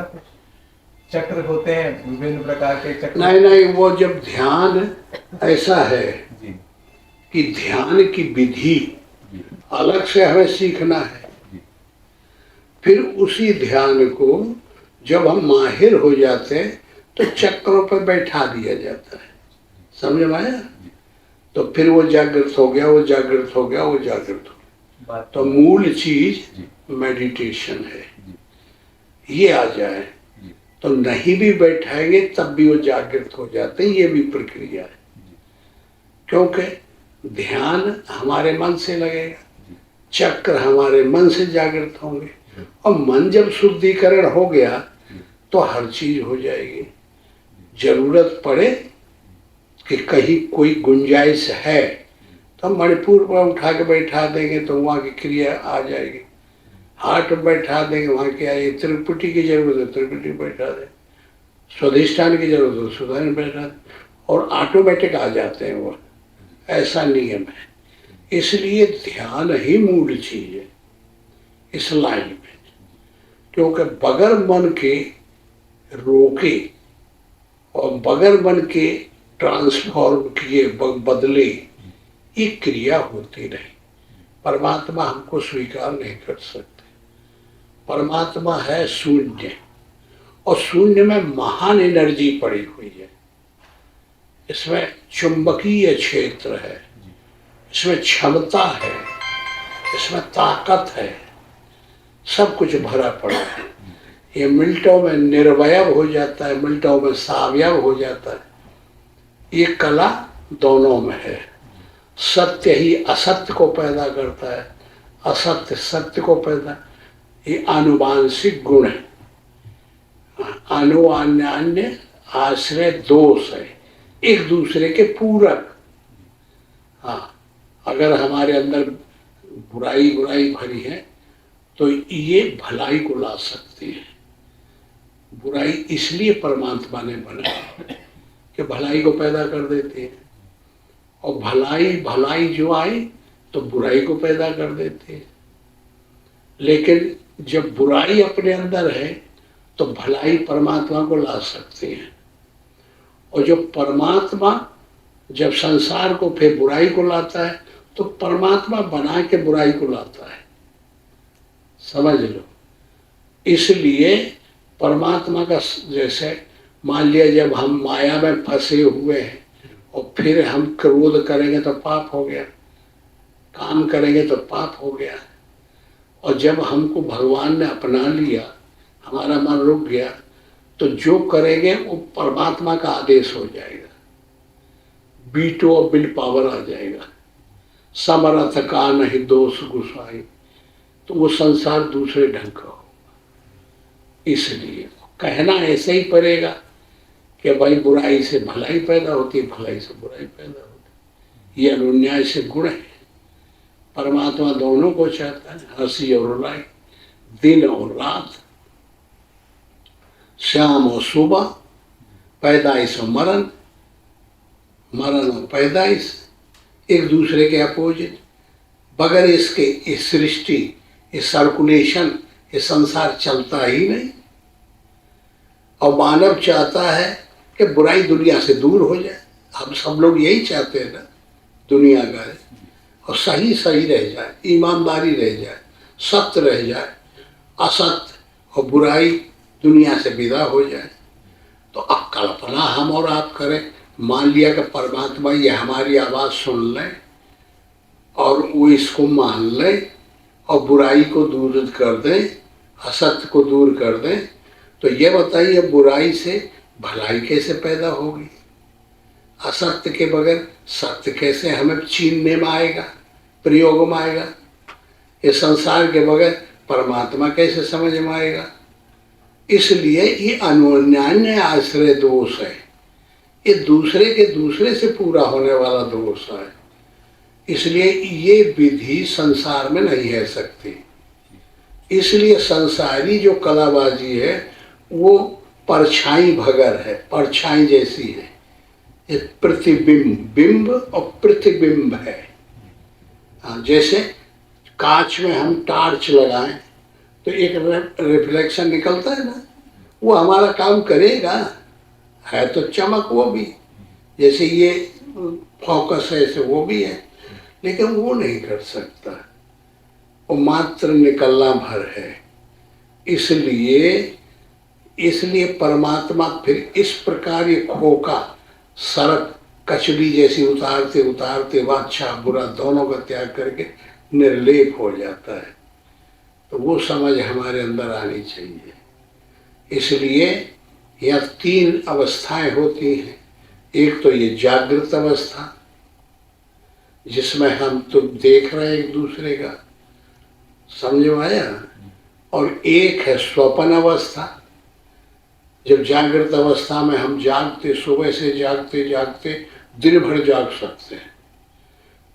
था कुछ चक्र होते हैं, विभिन्न प्रकार के चक्र? नहीं नहीं, वो जब ध्यान ऐसा है जी कि ध्यान की विधि जी अलग से हमें सीखना है। जी फिर उसी ध्यान को जब हम माहिर हो जाते हैं तो चक्रों पर बैठा दिया जाता है। समझ में आया? तो फिर वो जागृत हो गया, वो जागृत हो गया, वो जागृत हो गया। बात तो मूल चीज जी मेडिटेशन है। जी ये आ जाए जी तो नहीं भी बैठाएंगे तब भी वो जागृत हो जाते हैं। ये भी प्रक्रिया है, जी क्योंकि ध्यान हमारे मन से लगेगा, जी चक्र हमारे मन से जागृत होंगे, और मन जब शुद्धिकरण हो गया तो हर चीज हो जाएगी। जरूरत पड़े कि कहीं कोई गुंजाइश है तो हम मणिपुर पर उठा के बैठा देंगे तो वहाँ की क्रिया आ जाएगी। हार्ट में बैठा देंगे, वहाँ की आएगी। त्रिपुटी की जरूरत है, त्रिपुटी बैठा दें। स्वाधिष्ठान की जरूरत है, स्वाधिष्ठान बैठा दें, और ऑटोमेटिक आ जाते हैं वो। ऐसा नियम है। इसलिए ध्यान ही मूल चीज है इस लाइन में, क्योंकि बगैर मन के रोके और बगैर मन के ट्रांसफॉर्म किए बदले ये क्रिया होती नहीं। परमात्मा हमको स्वीकार नहीं कर सकते। परमात्मा है शून्य, और शून्य में महान एनर्जी पड़ी हुई है। इसमें चुंबकीय क्षेत्र है, इसमें क्षमता है, इसमें ताकत है, सब कुछ भरा पड़ा है। ये मिनटों में निर्वयव हो जाता है, मिनटों में सावयव हो जाता है। ये कला दोनों में है। सत्य ही असत्य को पैदा करता है, असत्य सत्य को पैदा। ये आनुवांशिक गुण है। अनुवान्य आश्रय दोष है, एक दूसरे के पूरक। हाँ, अगर हमारे अंदर बुराई बुराई भरी है तो ये भलाई को ला सकती है। बुराई इसलिए परमात्मा ने बनाई कि भलाई को पैदा कर देती है, और भलाई भलाई जो आई तो बुराई को पैदा कर देती है। लेकिन जब बुराई अपने अंदर है तो भलाई परमात्मा को ला सकती है। और जो परमात्मा जब संसार को फिर बुराई को लाता है तो परमात्मा बना के बुराई को लाता है। समझ लो। इसलिए परमात्मा का जैसे मान लिया जब हम माया में फंसे हुए हैं और फिर हम क्रोध करेंगे तो पाप हो गया, काम करेंगे तो पाप हो गया, और जब हमको भगवान ने अपना लिया, हमारा मन रुक गया, तो जो करेंगे वो परमात्मा का आदेश हो जाएगा। बीटो और बिल पावर आ जाएगा। समरथ का नहीं दोष गुसाई, तो वो संसार दूसरे ढंग का होगा। इसलिए कहना ऐसे ही पड़ेगा कि भाई बुराई से भलाई पैदा होती है, भलाई से बुराई पैदा होती है। ये अनुन्याय से गुण है। परमात्मा दोनों को चाहता है, हंसी और रुलाई, दिन और रात, शाम और सुबह, पैदाइश और मरण, मरण और पैदाइश, एक दूसरे के अपोजिट। बगैर इसके इस सृष्टि, इस सर्कुलेशन, ये संसार चलता ही नहीं। और मानव चाहता है कि बुराई दुनिया से दूर हो जाए। हम सब लोग यही चाहते हैं ना, दुनिया का है और सही सही रह जाए, ईमानदारी रह जाए, सत्य रह जाए, असत्य और बुराई दुनिया से विदा हो जाए। तो अब कल्पना हम और आप करें, मान लिया कि परमात्मा ये हमारी आवाज़ सुन ले और वो इसको मान ले और बुराई को दूर कर दे, असत्य को दूर कर दे, तो ये बताइए बुराई से भलाई कैसे पैदा होगी? असत्य के बगैर सत्य कैसे हमें चीनने में आएगा, प्रयोग में आएगा? ये संसार के बगैर परमात्मा कैसे समझ में आएगा? इसलिए ये अनुन्यान्य आश्रय दोष है। ये दूसरे के दूसरे से पूरा होने वाला दोष है। इसलिए ये विधि संसार में नहीं है सकती। इसलिए संसारी जो कलाबाजी है वो परछाई भगर है, परछाई जैसी है। ये प्रतिबिंब, बिंब और प्रतिबिंब है। जैसे कांच में हम टार्च लगाएं तो एक रिफ्लेक्शन निकलता है ना, वो हमारा काम करेगा, है तो चमक वो भी, जैसे ये फोकस है ऐसे वो भी है, लेकिन वो नहीं कर सकता, वो मात्र निकलना भर है। इसलिए परमात्मा फिर इस प्रकार ये खोका सड़क कचड़ी जैसी उतारते उतारते अच्छा बुरा दोनों का त्याग करके निर्लेप हो जाता है। तो वो समझ हमारे अंदर आनी चाहिए। इसलिए यह 3 अवस्थाएं होती हैं। एक तो ये जागृत अवस्था जिसमें हम तो देख रहे हैं एक दूसरे का, समझ में आया? और एक है स्वप्न अवस्था, जब जागृत अवस्था में हम जागते, सुबह से जागते जागते दिन भर जाग सकते हैं,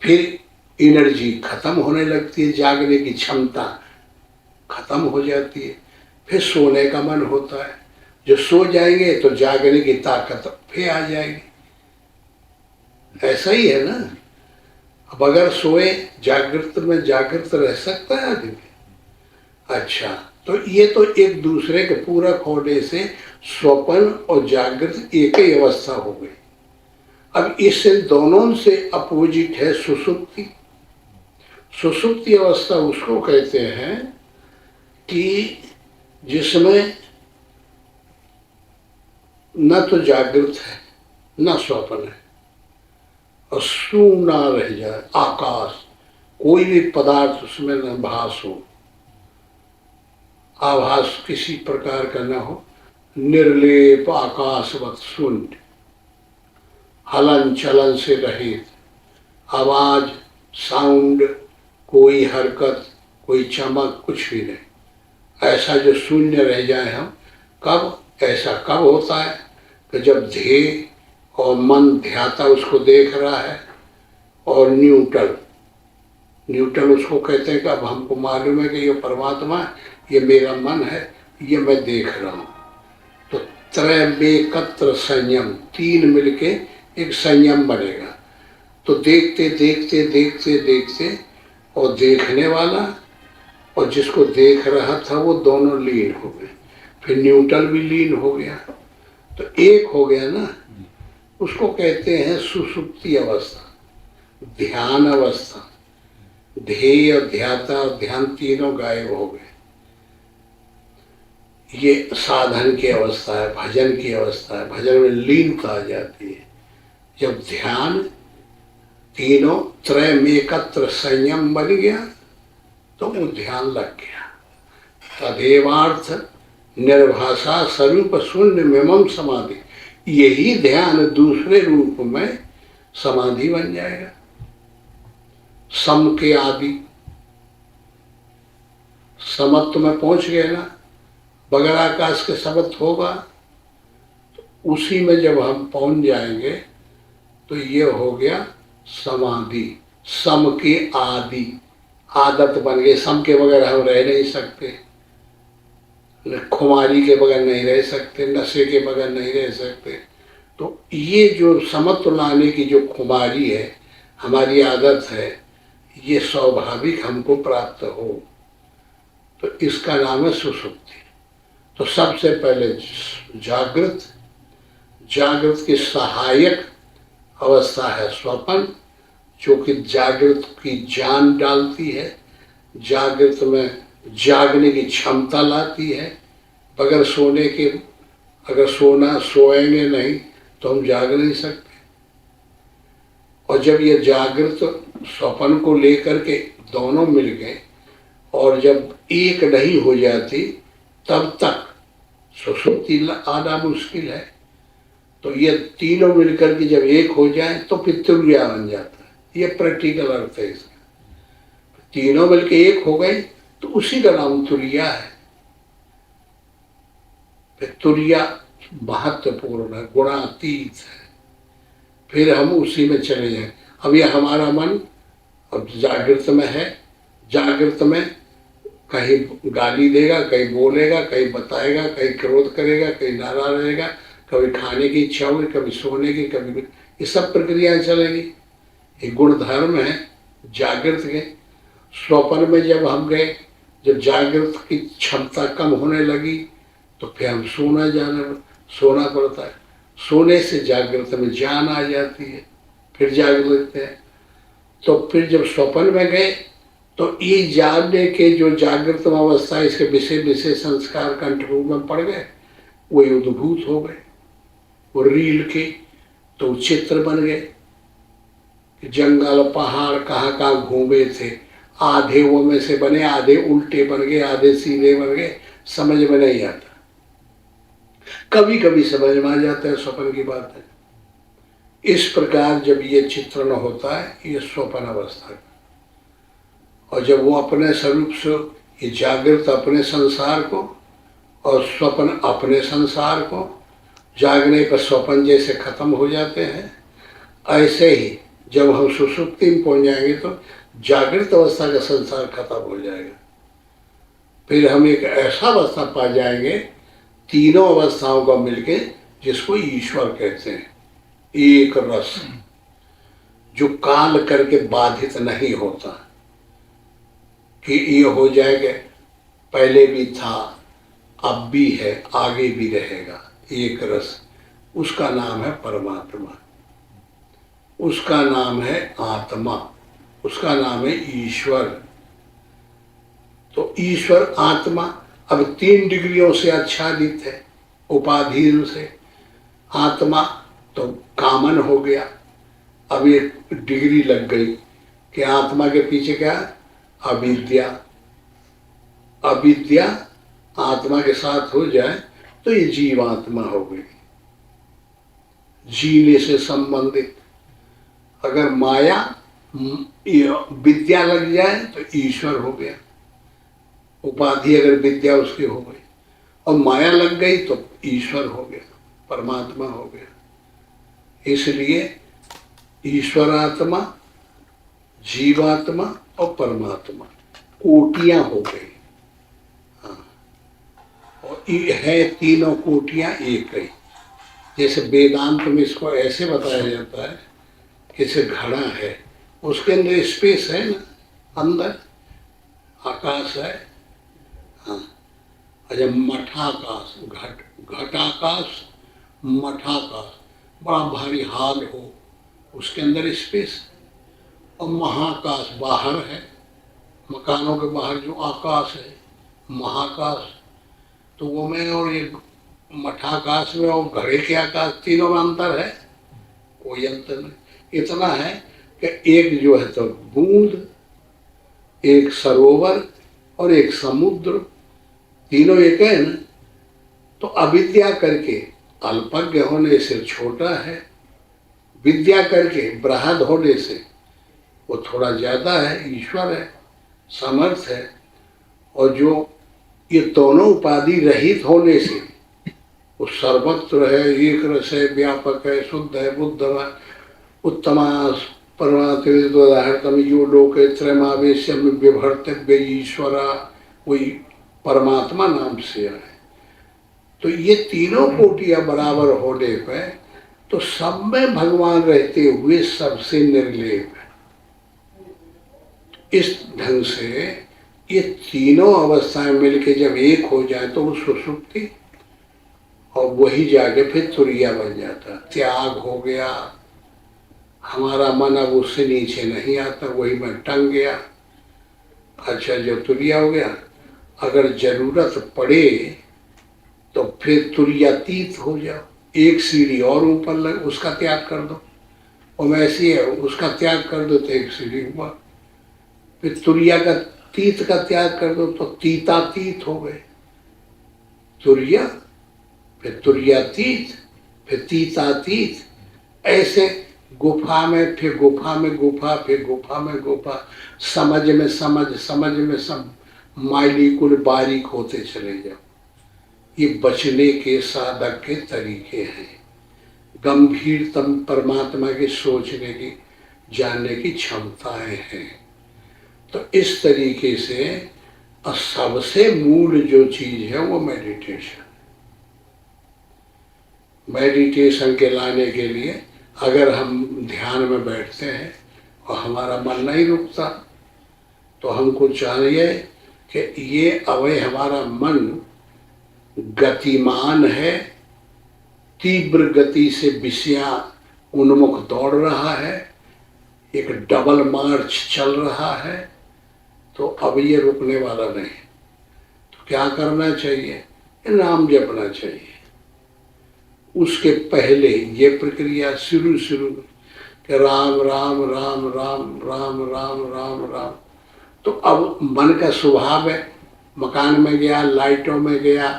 फिर एनर्जी खत्म होने लगती है, जागने की क्षमता खत्म हो जाती है, फिर सोने का मन होता है। जो सो जाएंगे तो जागने की ताकत फिर आ जाएगी। ऐसा ही है ना। अब अगर सोए जागृत में जागृत रह सकता है आदमी? अच्छा, तो ये तो एक दूसरे के पूरक होने से स्वप्न और जागृत एक ही अवस्था हो गई। अब इस दोनों से अपोजिट है सुषुप्ति। सुषुप्ति अवस्था उसको कहते हैं कि जिसमें न तो जागृत है न स्वप्न है, और सूना रह जाए आकाश, कोई भी पदार्थ उसमें न भास हो, आभास किसी प्रकार का न हो, निर्लेप आकाशवत शून्य, हलन चलन से रहित, आवाज साउंड, कोई हरकत कोई चमक कुछ भी नहीं, ऐसा जो शून्य रह जाए हम। कब ऐसा कब होता है कि जब ध्येय और मन ध्याता उसको देख रहा है, और न्यूट्रल उसको कहते हैं कि अब हमको मालूम है कि ये परमात्मा है, ये मेरा मन है, ये मैं देख रहा हूँ। तो त्रैमेकत्र संयम, 3 मिलके एक संयम बनेगा। तो देखते देखते देखते देखते और देखने वाला और जिसको देख रहा था वो दोनों लीन हो गए, फिर न्यूट्रल भी लीन हो गया, तो एक हो गया ना। उसको कहते हैं सुषुप्ति अवस्था, ध्यान अवस्था। ध्येय और ध्याता और ध्यान तीनों गायब हो गए। ये साधन की अवस्था है, भजन की अवस्था है, भजन में लीनता आ जाती है। जब ध्यान तीनों त्रैमेकत्र संयम बन गया तो वो ध्यान लग गया। तदेवार्थ निर्भाषा स्वरूप शून्य में समाधि, यही ध्यान दूसरे रूप में समाधि बन जाएगा। सम के आदि, समत्व में पहुंच गए ना, बगैर आकाश के समत्व होगा, तो उसी में जब हम पहुंच जाएंगे तो ये हो गया समाधि। सम के आदि, आदत बन गई, सम के बगैर हम रह नहीं सकते, खुमारी के बगैर नहीं रह सकते, नशे के बगैर नहीं रह सकते। तो ये जो समत्व लाने की जो खुमारी है, हमारी आदत है, ये स्वाभाविक हमको प्राप्त हो, तो इसका नाम है सुषुप्ति। तो सबसे पहले जागृत की सहायक अवस्था है स्वप्न, जो कि जागृत की जान डालती है, जागृत में जागने की क्षमता लाती है। बगैर सोने के, अगर सोएंगे नहीं तो हम जाग नहीं सकते। और जब ये जागृत स्वप्न को लेकर के दोनों मिल गए और जब एक नहीं हो जाती, तब तक सुषुप्ति आना मुश्किल है। तो ये तीनों मिलकर के जब एक हो जाए तो फिर तुर्या बन जाता है। ये प्रैक्टिकल अर्थ है इसका। तीनों मिलके एक हो गए तो उसी का नाम तुर्या है। फिर तुर्या महत्वपूर्ण है, गुणातीत है, फिर हम उसी में चले जाए। अब यह हमारा मन अब जागृत में है, जागृत में कहीं गाली देगा, कहीं बोलेगा, कहीं बताएगा, कहीं क्रोध करेगा, कहीं नाराज रहेगा, कभी खाने की इच्छा होगी, कभी सोने की, कभी, ये सब प्रक्रियाएं चलेंगी। ये गुण धर्म है जागृत के। स्वप्न में जब हम गए, जब जागृत की क्षमता कम होने लगी तो फिर हम सोना पड़ता है। सोने से जागृत में जान आ जाती है, फिर जाग लेते हैं। तो फिर जब स्वप्न में गए तो ये जागने के जो जागृत अवस्था, इसके विषय विशेष संस्कार कंठरूप में पड़ गए, वही उद्भूत हो गए, वो रील के तो चित्र बन गए। जंगल पहाड़ कहाँ कहाँ घूमे थे, आधे वो में से बने, आधे उल्टे बन गए, आधे सीधे बन गए, समझ में नहीं आता। कभी कभी समझ में आ जाता है, स्वप्न की बात है। इस प्रकार जब ये चित्रण होता है, ये स्वप्न अवस्था का, और जब वो अपने स्वरूप से, ये जागृत अपने संसार को और स्वप्न अपने संसार को, जागने पर स्वप्न जैसे खत्म हो जाते हैं, ऐसे ही जब हम सुषुप्ति में पहुंच जाएंगे तो जागृत अवस्था का संसार खत्म हो जाएगा। फिर हम एक ऐसा अवस्था पा जाएंगे, तीनों अवस्थाओं का मिलके, जिसको ईश्वर कहते हैं, एक रस, जो काल करके बाधित नहीं होता कि ये हो जाएगा, पहले भी था, अब भी है, आगे भी रहेगा। एक रस, उसका नाम है परमात्मा, उसका नाम है आत्मा, उसका नाम है ईश्वर। तो ईश्वर आत्मा अब 3 डिग्रियों से आच्छादित है, उपाधि से। आत्मा तो कामन हो गया, अब एक डिग्री लग गई कि आत्मा के पीछे क्या है? अविद्या। अविद्या आत्मा के साथ हो जाए तो ये जीवात्मा हो गई, जीने से संबंधित। अगर माया विद्या लग जाए तो ईश्वर हो गया, उपाधि अगर विद्या उसकी हो गई, और माया लग गई तो ईश्वर हो गया, परमात्मा हो गया। इसलिए ईश्वरात्मा, जीवात्मा और परमात्मा कोटियां हो गई। हाँ, और है तीनों कोटियां एक ही। जैसे वेदांत में इसको ऐसे बताया जाता है, जैसे घड़ा है, उसके अंदर स्पेस है ना, अंदर आकाश है। हाँ, अच्छा, मठाकाश, घटाकाश, मठाकाश, बड़ा भारी हाल हो, उसके अंदर स्पेस। और महाकाश बाहर है, मकानों के बाहर जो आकाश है, महाकाश। तो वो में और ये मठाकाश में और घड़े के आकाश, तीनों में अंतर है? कोई अंतर नहीं। इतना है कि एक जो है तो बूंद, एक सरोवर और एक समुद्र, तीनों एक है ना। तो अविद्या करके अल्पज्ञ होने से छोटा है, विद्या करके बृहद होने से वो थोड़ा ज्यादा है, ईश्वर है, समर्थ है। और जो ये दोनों उपाधि रहित होने से वो सर्वत्र है, एक रस है, व्यापक है, शुद्ध है, बुद्ध है, उत्तमा परमात्म यो लोके त्रयमावेश्य में विभर्तव्य ईश्वरा, वही परमात्मा नाम से है। तो ये तीनों कोटियां बराबर होने पर तो सब में भगवान रहते हुए सबसे निर्लेप है। इस ढंग से ये तीनों अवस्थाएं मिलके जब एक हो जाए तो वो सुषुप्ति, और वही जाके फिर तुरिया बन जाता, त्याग हो गया। हमारा मन अब उससे नीचे नहीं आता, वही मन टंग गया। अच्छा, जो तुरिया हो गया, अगर जरूरत पड़े तो फिर तुरियातीत हो जाओ, एक सीढ़ी और ऊपर लग, उसका त्याग कर दो। और वैसे है, उसका त्याग कर दो तो एक सीढ़ी ऊपर, फिर तुरिया का तीत का त्याग कर दो तो तीतातीत हो गए। तुरिया, फिर तुरियातीत, फिर तीतातीत, ऐसे गुफा में, फिर गुफा में गुफा, फिर गुफा में गुफा, समझ में समझ, समझ में सब, माइलिकुल बारीक होते चले जाओ। ये बचने के साधक के तरीके हैं, गंभीरतम परमात्मा के सोचने की, जानने की क्षमताएं हैं। तो इस तरीके से सबसे मूल जो चीज है वो मेडिटेशन। मेडिटेशन के लाने के लिए अगर हम ध्यान में बैठते हैं और हमारा मन नहीं रुकता, तो हमको चाहिए कि ये अवय हमारा मन गतिमान है, तीव्र गति से विषया उन्मुख दौड़ रहा है, एक डबल मार्च चल रहा है, तो अब ये रुकने वाला नहीं। तो क्या करना चाहिए? नाम जपना चाहिए। उसके पहले ये प्रक्रिया शुरू कि राम राम राम राम राम राम राम राम। तो अब मन का स्वभाव है, मकान में गया, लाइटों में गया,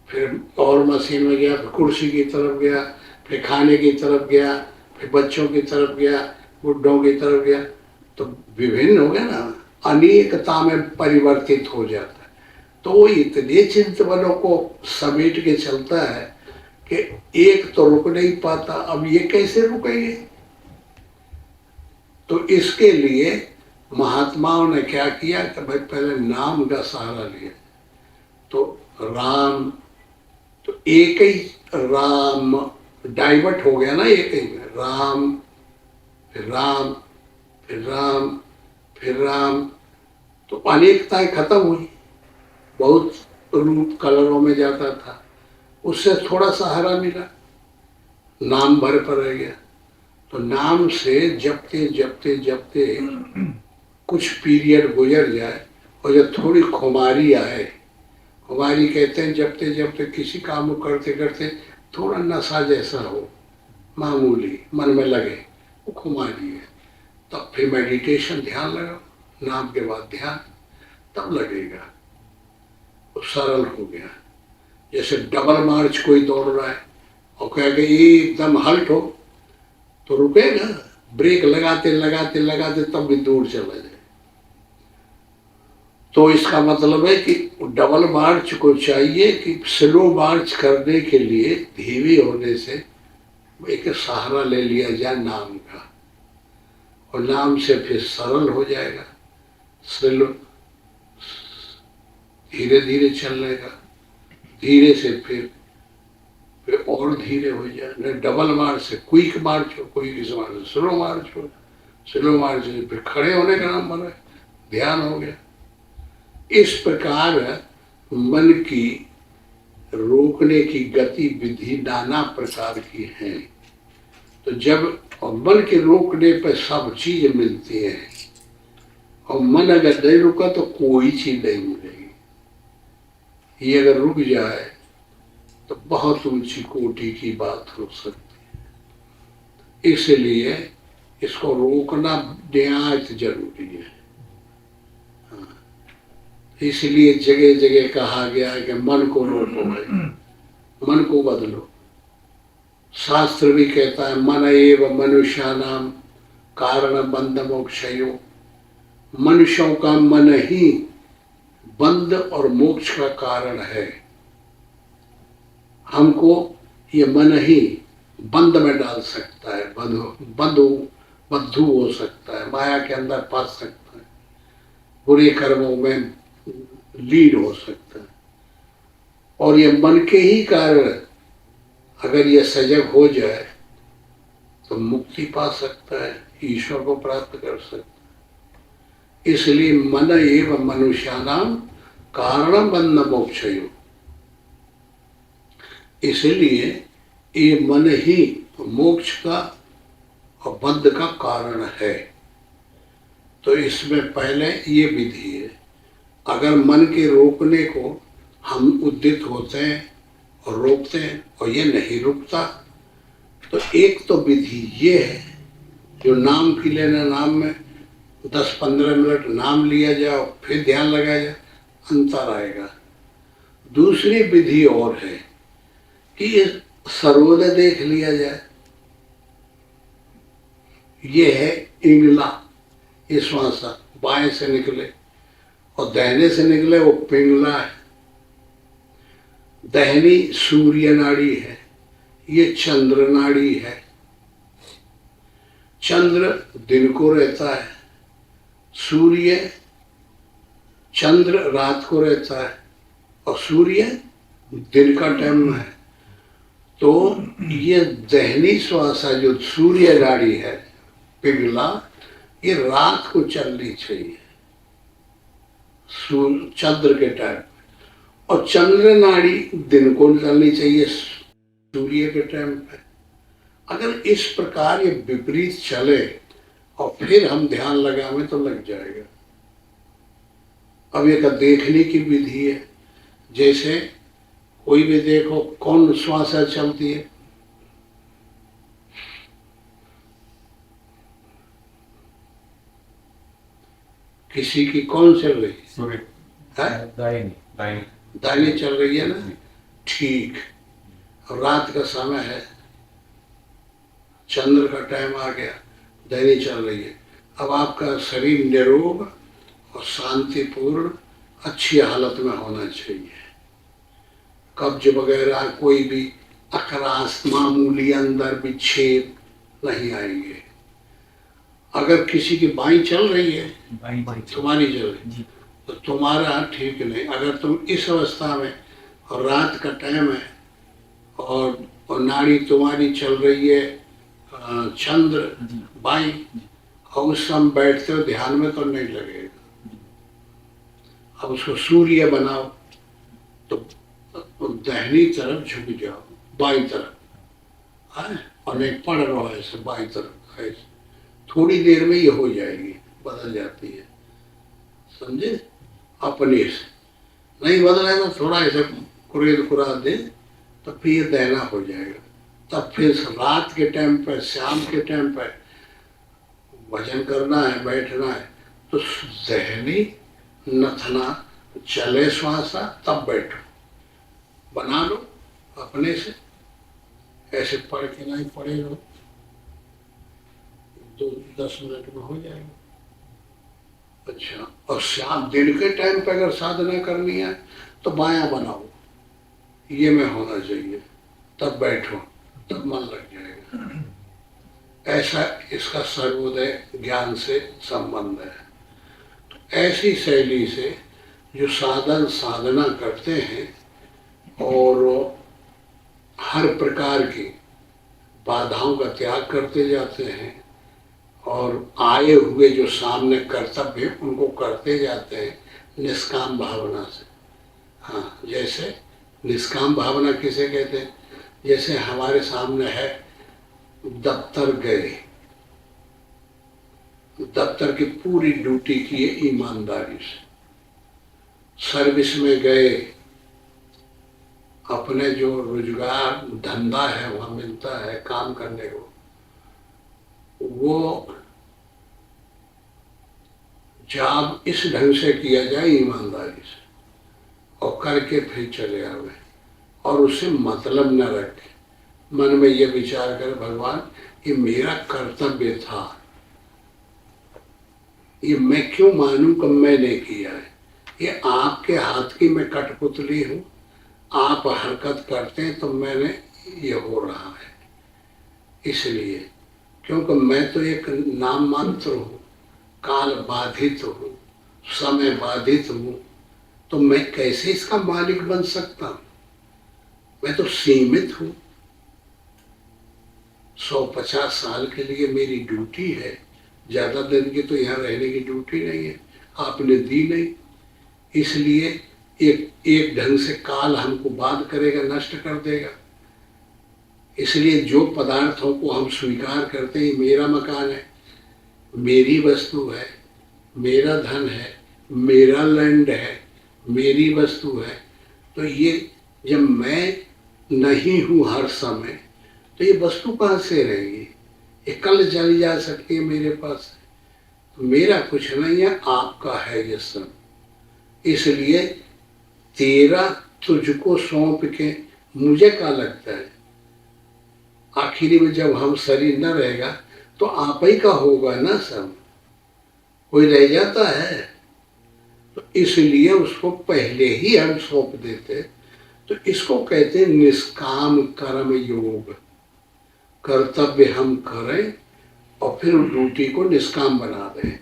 फिर और मशीन में गया, फिर कुर्सी की तरफ गया, फिर खाने की तरफ गया, फिर बच्चों की तरफ गया, बुढ़ों की तरफ गया, तो विभिन्न हो गया ना, अनेकता में परिवर्तित हो जाता है। तो वो इतने चिंतनों को समेट के चलता है कि एक तो रुक नहीं पाता, अब ये कैसे रुकेंगे? तो इसके लिए महात्माओं ने क्या किया कि भाई पहले नाम का सहारा लिया। तो राम, तो एक ही राम डाइवर्ट हो गया ना, एक ही में राम, फिर राम, फिर राम, फिर राम, तो अनेकताएं खत्म हुई। बहुत रूप कलरों में जाता था, उससे थोड़ा सहारा मिला, नाम भर पर रह गया। तो नाम से जपते जपते जपते कुछ पीरियड गुजर जाए और जब थोड़ी खुमारी आए, खुमारी कहते हैं जपते जपते किसी काम को करते करते थोड़ा नशा जैसा हो, मामूली मन में लगे, वो खुमारी है। तब फिर मेडिटेशन, ध्यान लगाओ, नाम के बाद ध्यान, तब लगेगा वो सरल हो गया। जैसे डबल मार्च कोई दौड़ रहा है और कहेगा एकदम हल्ट हो, तो रुकेगा, ब्रेक लगाते लगाते लगाते तब भी दूर चला जाए। तो इसका मतलब है कि डबल मार्च को चाहिए कि स्लो मार्च करने के लिए धीमे होने से एक सहारा ले लिया जाए नाम का, और नाम से फिर सरल हो जाएगा, स्लो धीरे धीरे चलने का, धीरे से फिर और धीरे हो जाए। न डबल मार्च से क्विक मार्च हो, क्विक मार्च से स्लो मार्च हो, स्लो मार्च से फिर खड़े होने का नाम बना, ध्यान हो गया। इस प्रकार मन की रोकने की गतिविधि नाना प्रकार की है। तो जब मन के रोकने पर सब चीज मिलती है, और मन अगर नहीं रुका तो कोई चीज नहीं मिलेगी। ये अगर रुक जाए तो बहुत ऊंची कोटि की बात हो सकती है। इसलिए इसको रोकना निहायत जरूरी है। इसलिए जगह जगह कहा गया है कि मन को रोको, मन को बदलो। शास्त्र भी कहता है मन एव मनुष्यानाम कारण बंध मोक्षयो, मनुष्यों का मन ही बंध और मोक्ष का कारण है। हमको ये मन ही बंध में डाल सकता है, बद्धू हो सकता है, माया के अंदर फंस सकता है, बुरे कर्मों में लीड हो सकता है। और ये मन के ही कारण अगर ये सजग हो जाए तो मुक्ति पा सकता है, ईश्वर को प्राप्त कर सकता है। इसलिए मन एव मनुष्यानाम कारण बंध मोक्षयो, इसलिए ये मन ही मोक्ष का और बंध का कारण है। तो इसमें पहले ये विधि है। अगर मन के रोकने को हम उद्यत होते हैं और रोकते हैं और ये नहीं रुकता, तो एक तो विधि ये है जो नाम की लेना, नाम में 10-15 मिनट नाम लिया जाए फिर ध्यान लगाया जाए, अंतर आएगा। दूसरी विधि और है कि ये सर्वोदय देख लिया जाए। ये है इंगला, ये श्वासा बाएं से निकले और दाहिने से निकले, वो पिंगला है। दाहिनी सूर्य नाड़ी है, ये चंद्र नाड़ी है। चंद्र दिन को रहता है, सूर्य चंद्र रात को रहता है और सूर्य दिन का टाइम है। तो ये दाहिनी श्वासा जो सूर्य नाड़ी है पिंगला, ये रात को चलनी चाहिए चंद्र के टाइम, और चंद्र नाड़ी दिन को चलनी चाहिए सूर्य के टाइम पे। अगर इस प्रकार ये विपरीत चले और फिर हम ध्यान लगावे तो लग जाएगा। अब एक देखने की विधि है, जैसे कोई भी देखो कौन श्वास चलती है, किसी की कौन चल रही है? सूर्य है दाहिनी दाहिनी दाहिनी चल रही है ना, ठीक। और रात का समय है, चंद्र का टाइम आ गया, दाहिनी चल रही है। अब आपका शरीर निरोग और शांतिपूर्ण अच्छी हालत में होना चाहिए। कब्ज वगैरह कोई भी अकरास मामूली अंदर विक्षेप नहीं आएंगे। अगर किसी की बाई चल रही है, तुम्हारी चल रही, तो तुम्हारा ठीक नहीं। अगर तुम इस अवस्था में और रात का टाइम है और नाड़ी तुम्हारी चल रही है चंद्र बाई, और उस समय बैठते हो ध्यान में तो नहीं लगेगा। अब उसको सूर्य बनाओ तो दाहिनी तरफ झुक जाओ, बाई तरफ है, और नहीं पढ़ रहा है ऐसे बाई तरफ ऐसे, थोड़ी देर में ये हो जाएगी, बदल जाती है, समझे? अपने से नहीं बदले तो थोड़ा ऐसे कुरेद कुरा दे तो फिर देना हो जाएगा। तब फिर रात के टाइम पर, शाम के टाइम पर वजन करना है, बैठना है, तो दहनी नथना चले श्वासा तब बैठो, बना लो अपने से, ऐसे पढ़ के नहीं पढ़े लो, 10 मिनट में हो जाएगा। अच्छा, और शाम दिन के टाइम पे अगर साधना करनी है तो बायां बनाओ, ये में होना चाहिए, तब बैठो, तब मन लग जाएगा। ऐसा इसका सर्वोदय ज्ञान से संबंध है। तो ऐसी शैली से जो साधना करते हैं और हर प्रकार की बाधाओं का त्याग करते जाते हैं और आए हुए जो सामने कर्तव्य उनको करते जाते हैं निष्काम भावना से। हाँ, जैसे निष्काम भावना किसे कहते हैं? जैसे हमारे सामने है दफ्तर गए, दफ्तर की पूरी ड्यूटी किए ईमानदारी से, सर्विस में गए, अपने जो रोजगार धंधा है वहां मिलता है काम करने को, वो जॉब इस ढंग से किया जाए ईमानदारी से और करके फिर चले आवे, और उससे मतलब न रखे, मन में ये विचार करे भगवान ये मेरा कर्तव्य था, ये मैं क्यों मानूं कि मैंने किया है, ये आपके हाथ की मैं कठपुतली हूँ, आप हरकत करते हैं तो मैंने ये हो रहा है, इसलिए क्योंकि मैं तो एक नाम मात्र हूँ, काल बाधित हूँ, समय बाधित हूँ, तो मैं कैसे इसका मालिक बन सकता हूँ? मैं तो सीमित हूँ। 150 साल के लिए मेरी ड्यूटी है, ज्यादा दिन की तो यहाँ रहने की ड्यूटी नहीं है, आपने दी नहीं, इसलिए एक ढंग से काल हमको बाध करेगा, नष्ट कर देगा। इसलिए जो पदार्थों को हम स्वीकार करते हैं मेरा मकान है, मेरी वस्तु है, मेरा धन है, मेरा लैंड है, मेरी वस्तु है, तो ये जब मैं नहीं हूँ हर समय, तो ये वस्तु कहाँ से रहेगी? ये कल चली जा सकती है मेरे पास, तो मेरा कुछ नहीं है, आपका है ये सब। इसलिए तेरा तुझको सौंप के मुझे क्या लगता है, आखिरी में जब हम शरीर न रहेगा तो आप ही का होगा ना सब, कोई रह जाता है, तो इसलिए उसको पहले ही हम सौंप देते। तो इसको कहते हैं निष्काम कर्म योग। कर्तव्य हम करें और फिर ड्यूटी को निष्काम बना दें।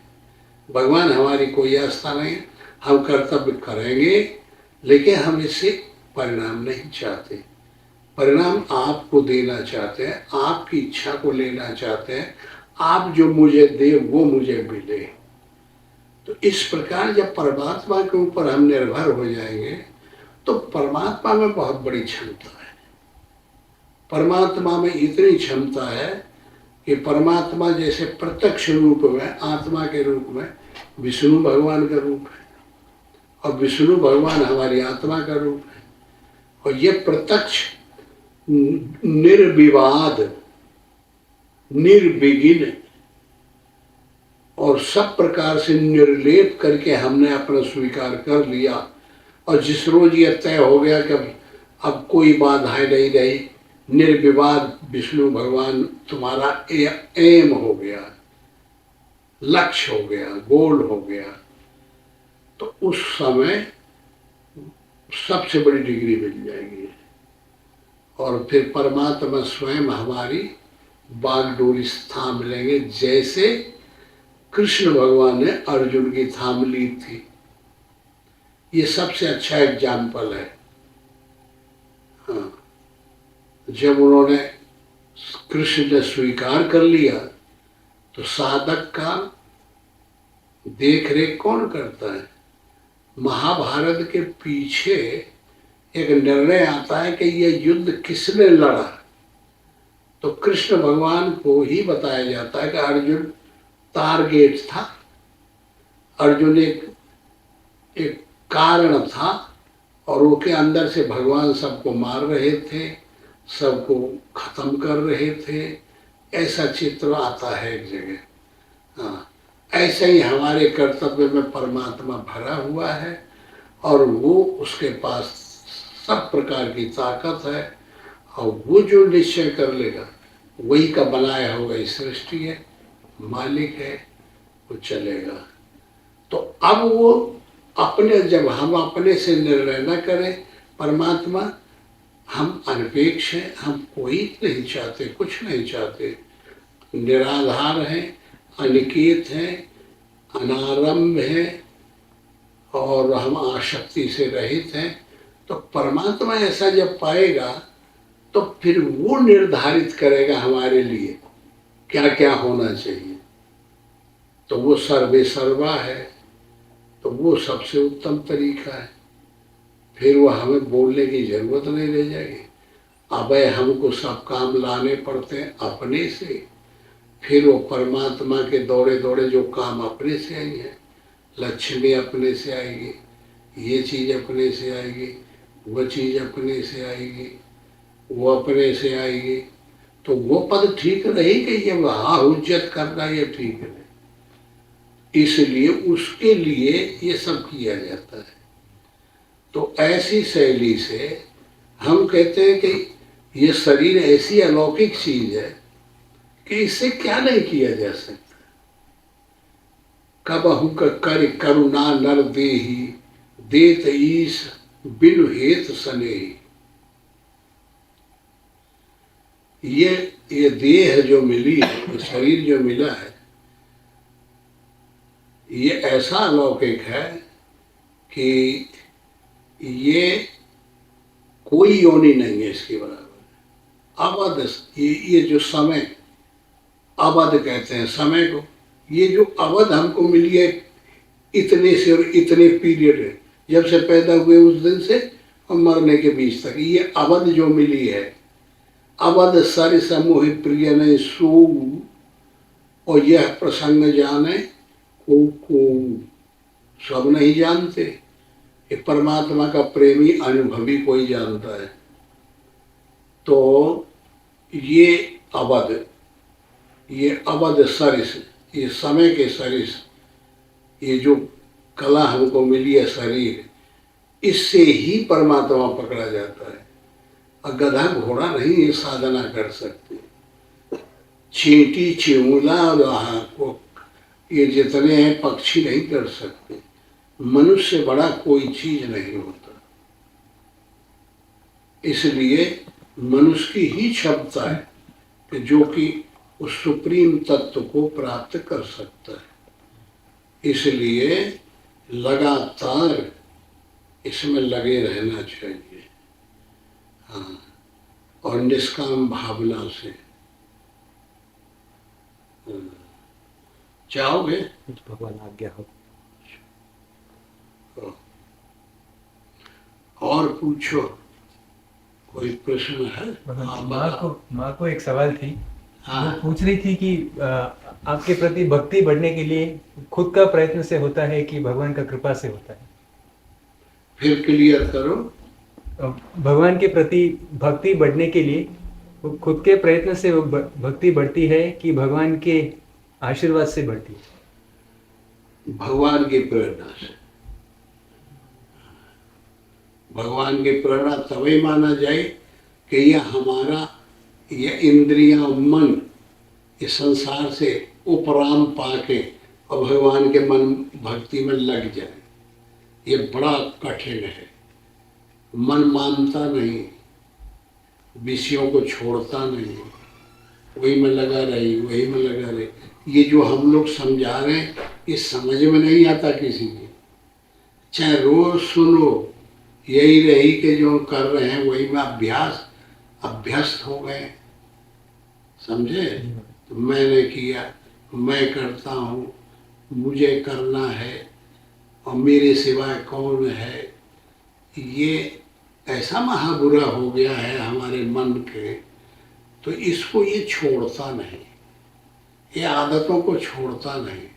भगवान हमारी कोई आस्था नहीं, हम कर्तव्य करेंगे लेकिन हम इससे परिणाम नहीं चाहते, परिणाम आपको देना चाहते हैं, आपकी इच्छा को लेना चाहते हैं, आप जो मुझे दे वो मुझे मिले। तो इस प्रकार जब परमात्मा के ऊपर हम निर्भर हो जाएंगे तो परमात्मा में बहुत बड़ी क्षमता है। परमात्मा में इतनी क्षमता है कि परमात्मा जैसे प्रत्यक्ष रूप में, आत्मा के रूप में विष्णु भगवान का रूप है, और विष्णु भगवान हमारी आत्मा का रूप है। और ये प्रत्यक्ष निर्विवाद, निर्विघ्न और सब प्रकार से निर्लेप करके हमने अपना स्वीकार कर लिया। और जिस रोज ये तय हो गया कि अब कोई बाधाएं नहीं रही, निर्विवाद विष्णु भगवान तुम्हारा एम हो गया, लक्ष्य हो गया, गोल हो गया, तो उस समय सबसे बड़ी डिग्री मिल जाएगी। और फिर परमात्मा स्वयं हमारी बागडोरी थाम लेंगे, जैसे कृष्ण भगवान ने अर्जुन की थाम ली थी। ये सबसे अच्छा एग्जाम्पल है। हाँ, जब उन्होंने, कृष्ण ने स्वीकार कर लिया, तो साधक का देख रेख कौन करता है? महाभारत के पीछे एक निर्णय आता है कि यह युद्ध किसने लड़ा, तो कृष्ण भगवान को ही बताया जाता है कि अर्जुन टारगेट था, अर्जुन एक कारण था, और वो के अंदर से भगवान सबको मार रहे थे, सबको खत्म कर रहे थे। ऐसा चित्र आता है एक जगह। हाँ, ऐसे ही हमारे कर्तव्य में परमात्मा भरा हुआ है, और वो उसके पास सब प्रकार की ताकत है, और वो जो निश्चय कर लेगा वही का बनाया हुआ इस सृष्टि है, मालिक है, वो चलेगा। तो अब वो अपने, जब हम अपने से निर्णय न करें, परमात्मा, हम अनपेक्ष हैं, हम कोई नहीं चाहते, कुछ नहीं चाहते, निराधार हैं, अनिकेत हैं, अनारंभ हैं, और हम आसक्ति से रहित हैं। तो परमात्मा ऐसा जब पाएगा, तो फिर वो निर्धारित करेगा हमारे लिए क्या क्या होना चाहिए। तो वो सर्वे सर्वा है, तो वो सबसे उत्तम तरीका है। फिर वो हमें बोलने की जरूरत नहीं रह जाएगी। अब हमको सब काम लाने पड़ते हैं अपने से, फिर वो परमात्मा के दौड़े दौड़े जो काम अपने से आई है, लक्ष्मी अपने से आएगी, ये चीज़ अपने से आएगी, वो चीज़ अपने से आएगी, वो अपने से आएगी, तो वो पद ठीक रहेगी। ये वहाँ हुज्जत करना ये ठीक है, इसलिए उसके लिए ये सब किया जाता है। तो ऐसी शैली से हम कहते हैं कि ये शरीर ऐसी अलौकिक चीज है कि इससे क्या नहीं किया जा सकता। कबहु कर करुणा नर देही, देत ईश बिनु हेत सनेही। ये देह जो मिली है, ये शरीर जो मिला है, ये ऐसा अलौकिक है कि ये कोई योनि नहीं है इसके बराबर। अवध, ये जो समय, अवध कहते हैं समय को, ये जो अवध हमको मिली है इतने से और इतने पीरियड है, जब से पैदा हुए उस दिन से और मरने के बीच तक, ये अवध जो मिली है। अवध सर समूह प्रिय ने सो, और यह प्रसंग जाने को सब नहीं जानते। ये परमात्मा का प्रेमी अनुभवी कोई जानता है। तो ये अवध, ये अवध सरिस, ये समय के सरिस, ये जो कला हमको मिली है शरीर, इससे ही परमात्मा पकड़ा जाता है। और गधा घोड़ा नहीं ये साधना कर सकते। चींटी चिमूला को ये जितने हैं पक्षी नहीं कर सकते। मनुष्य से बड़ा कोई चीज नहीं होता। इसलिए मनुष्य की ही क्षमता है कि जो कि उस सुप्रीम तत्व को प्राप्त कर सकता है। इसलिए लगातार इसमें लगे रहना चाहिए। हाँ, और निष्काम भावना से चाहोगे। भगवान आज्ञा हो। और पूछो, कोई प्रश्न है? हाँ, माँ को एक सवाल थी। हाँ। वो पूछ रही थी कि आपके प्रति भक्ति बढ़ने के लिए खुद का प्रयत्न से होता है कि भगवान का कृपा से होता है? फिर क्लियर करो। भगवान के प्रति भक्ति बढ़ने के लिए वो खुद के प्रयत्न से वो भक्ति बढ़ती है कि भगवान के आशीर्वाद से बढ़ती है? भगवान की प्रेरणा से। भगवान की प्रेरणा तभी माना जाए कि यह हमारा, यह इंद्रियां, मन इस संसार से उपराम पाके और भगवान के मन भक्ति में लग जाए। ये बड़ा कठिन है। मन मानता नहीं, विषयों को छोड़ता नहीं, वही में लगा रही, वही में लगा रही। ये जो हम लोग समझा रहे हैं ये समझ में नहीं आता किसी के। चाहे रोज सुनो, यही रही कि जो कर रहे हैं वही में अभ्यस्त हो गए। समझे? तो मैंने किया, मैं करता हूँ, मुझे करना है और मेरे सिवाय कौन है, ये ऐसा महाबुरा हो गया है हमारे मन के। तो इसको ये छोड़ता नहीं, ये आदतों को छोड़ता नहीं।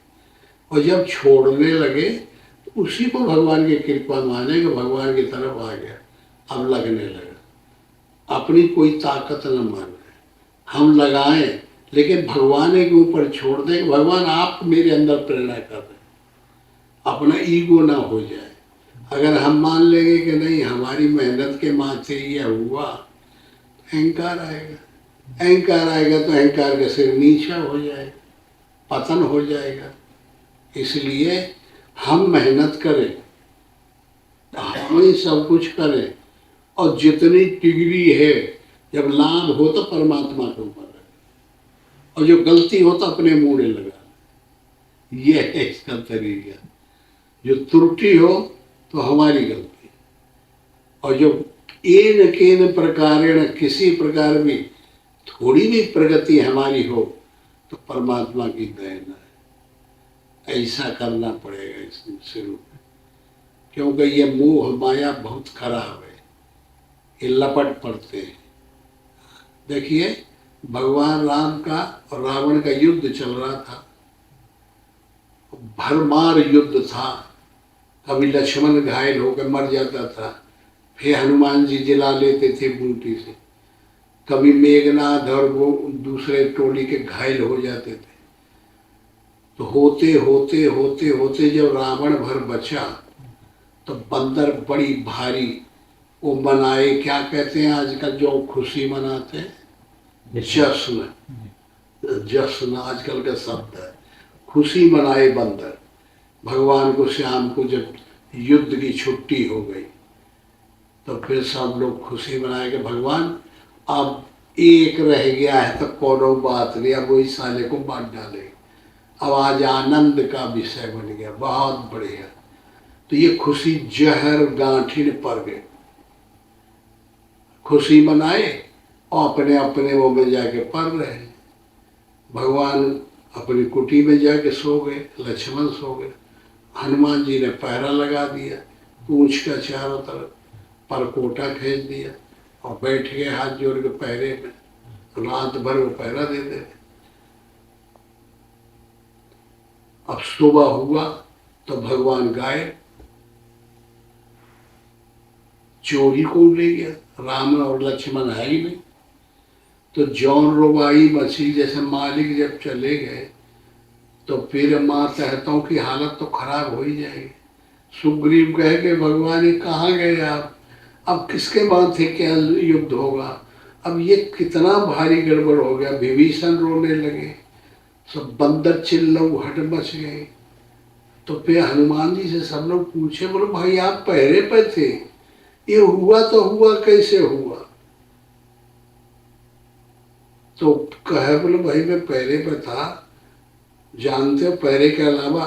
और जब छोड़ने लगे तो उसी को भगवान की कृपा माने कि भगवान की तरफ आ गया, अब लगने लगा। अपनी कोई ताकत न माने, हम लगाएं लेकिन भगवान के ऊपर छोड़ दें कि भगवान आप मेरे अंदर प्रेरणा कर रहे हैं। अपना ईगो ना हो जाए। अगर हम मान लेंगे कि नहीं हमारी मेहनत के माथे ये हुआ, तो अहंकार आएगा। अहंकार आएगा तो अहंकार का सिर नीचा हो जाएगा, पतन हो जाएगा। इसलिए हम मेहनत करें, हम ही सब कुछ करें, और जितनी डिग्री है जब लाभ हो तो परमात्मा के ऊपर है, और जो गलती हो तो अपने मुँह में लगा। ये है इसका तरीका। जो त्रुटि हो तो हमारी गलती, और जो एन केन प्रकारेण किसी प्रकार भी थोड़ी भी प्रगति हमारी हो तो परमात्मा की देन है। ऐसा करना पड़ेगा इसमें शुरू में, क्योंकि ये मोह माया बहुत खराब है, ये लपट पड़ते हैं। देखिए भगवान राम का और रावण का युद्ध चल रहा था, भरमार युद्ध था। कभी लक्ष्मण घायल होकर मर जाता था, फिर हनुमान जी जिला लेते थे बूटी से। कभी मेघनाथ और वो दूसरे टोली के घायल हो जाते थे। तो होते होते होते होते जब रावण भर बचा तो बंदर बड़ी भारी वो मनाए, क्या कहते हैं आजकल जो खुशी मनाते हैं, जश्न। जश्न आजकल का शब्द है। खुशी मनाए बंदर। भगवान को शाम को जब युद्ध की छुट्टी हो गई तो फिर सब लोग खुशी मनाए कि भगवान अब एक रह गया है तो कोनो बात नहीं, अब वही साले को मार डाले। अब आज आनंद का विषय बन गया, बहुत बढ़िया। तो ये खुशी जहर गांठिन पड़ गए। खुशी मनाए और अपने अपने वो में जाके पड़ रहे। भगवान अपनी कुटी में जाके सो गए, लक्ष्मण सो गए। हनुमान जी ने पहरा लगा दिया, पूंछ का चारों तरफ परकोटा खींच दिया और बैठ गए हाथ जोड़ के पहरे में। रात भर वो पहरा देते थे। अब सुबह हुआ तो भगवान गायब, चोरी को ले गया। राम और लक्ष्मण है ही नहीं। तो जौन रुबाई मछली जैसे मालिक जब चले गए तो फिर माँ सहतों की हालत तो खराब हो ही जाएगी। सुग्रीव कहे कि भगवान ये कहाँ गए आप, अब किसके माथे क्या युद्ध होगा, अब ये कितना भारी गड़बड़ हो गया। विभीषण रोने लगे, सब बंदर चिल्लाहट मच गए। तो फिर हनुमान जी से सब लोग पूछे, बोले भाई आप पहरे पे थे, ये हुआ तो हुआ, कैसे हुआ? तो कहे बोले भाई मैं पहरे पे था। जानते हो पहरे के अलावा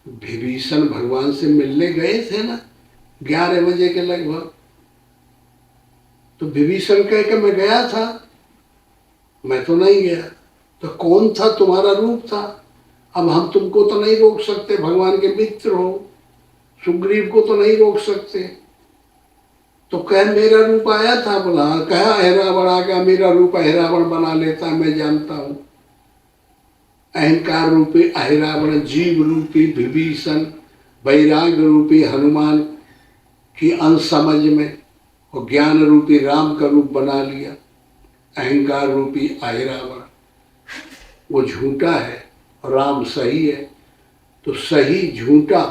विभीषण भगवान से मिलने गए थे ना 11 बजे के लगभग। तो विभीषण कह के मैं गया था, मैं तो नहीं गया। तो कौन था? तुम्हारा रूप था। अब हम तुमको तो नहीं रोक सकते, भगवान के मित्र हो। सुग्रीव को तो नहीं रोक सकते। तो कह मेरा रूप आया था, बोला कहा अहरावण आ गया, मेरा रूप अहरावण बना लेता, मैं जानता हूं। अहंकार रूपी अहिरावण, जीव रूपी विभीषण, वैराग्य रूपी हनुमान की अंश समझ में और ज्ञान रूपी राम का रूप बना लिया। अहंकार रूपी अहिरावण वो झूठा है और राम सही है, तो सही झूठा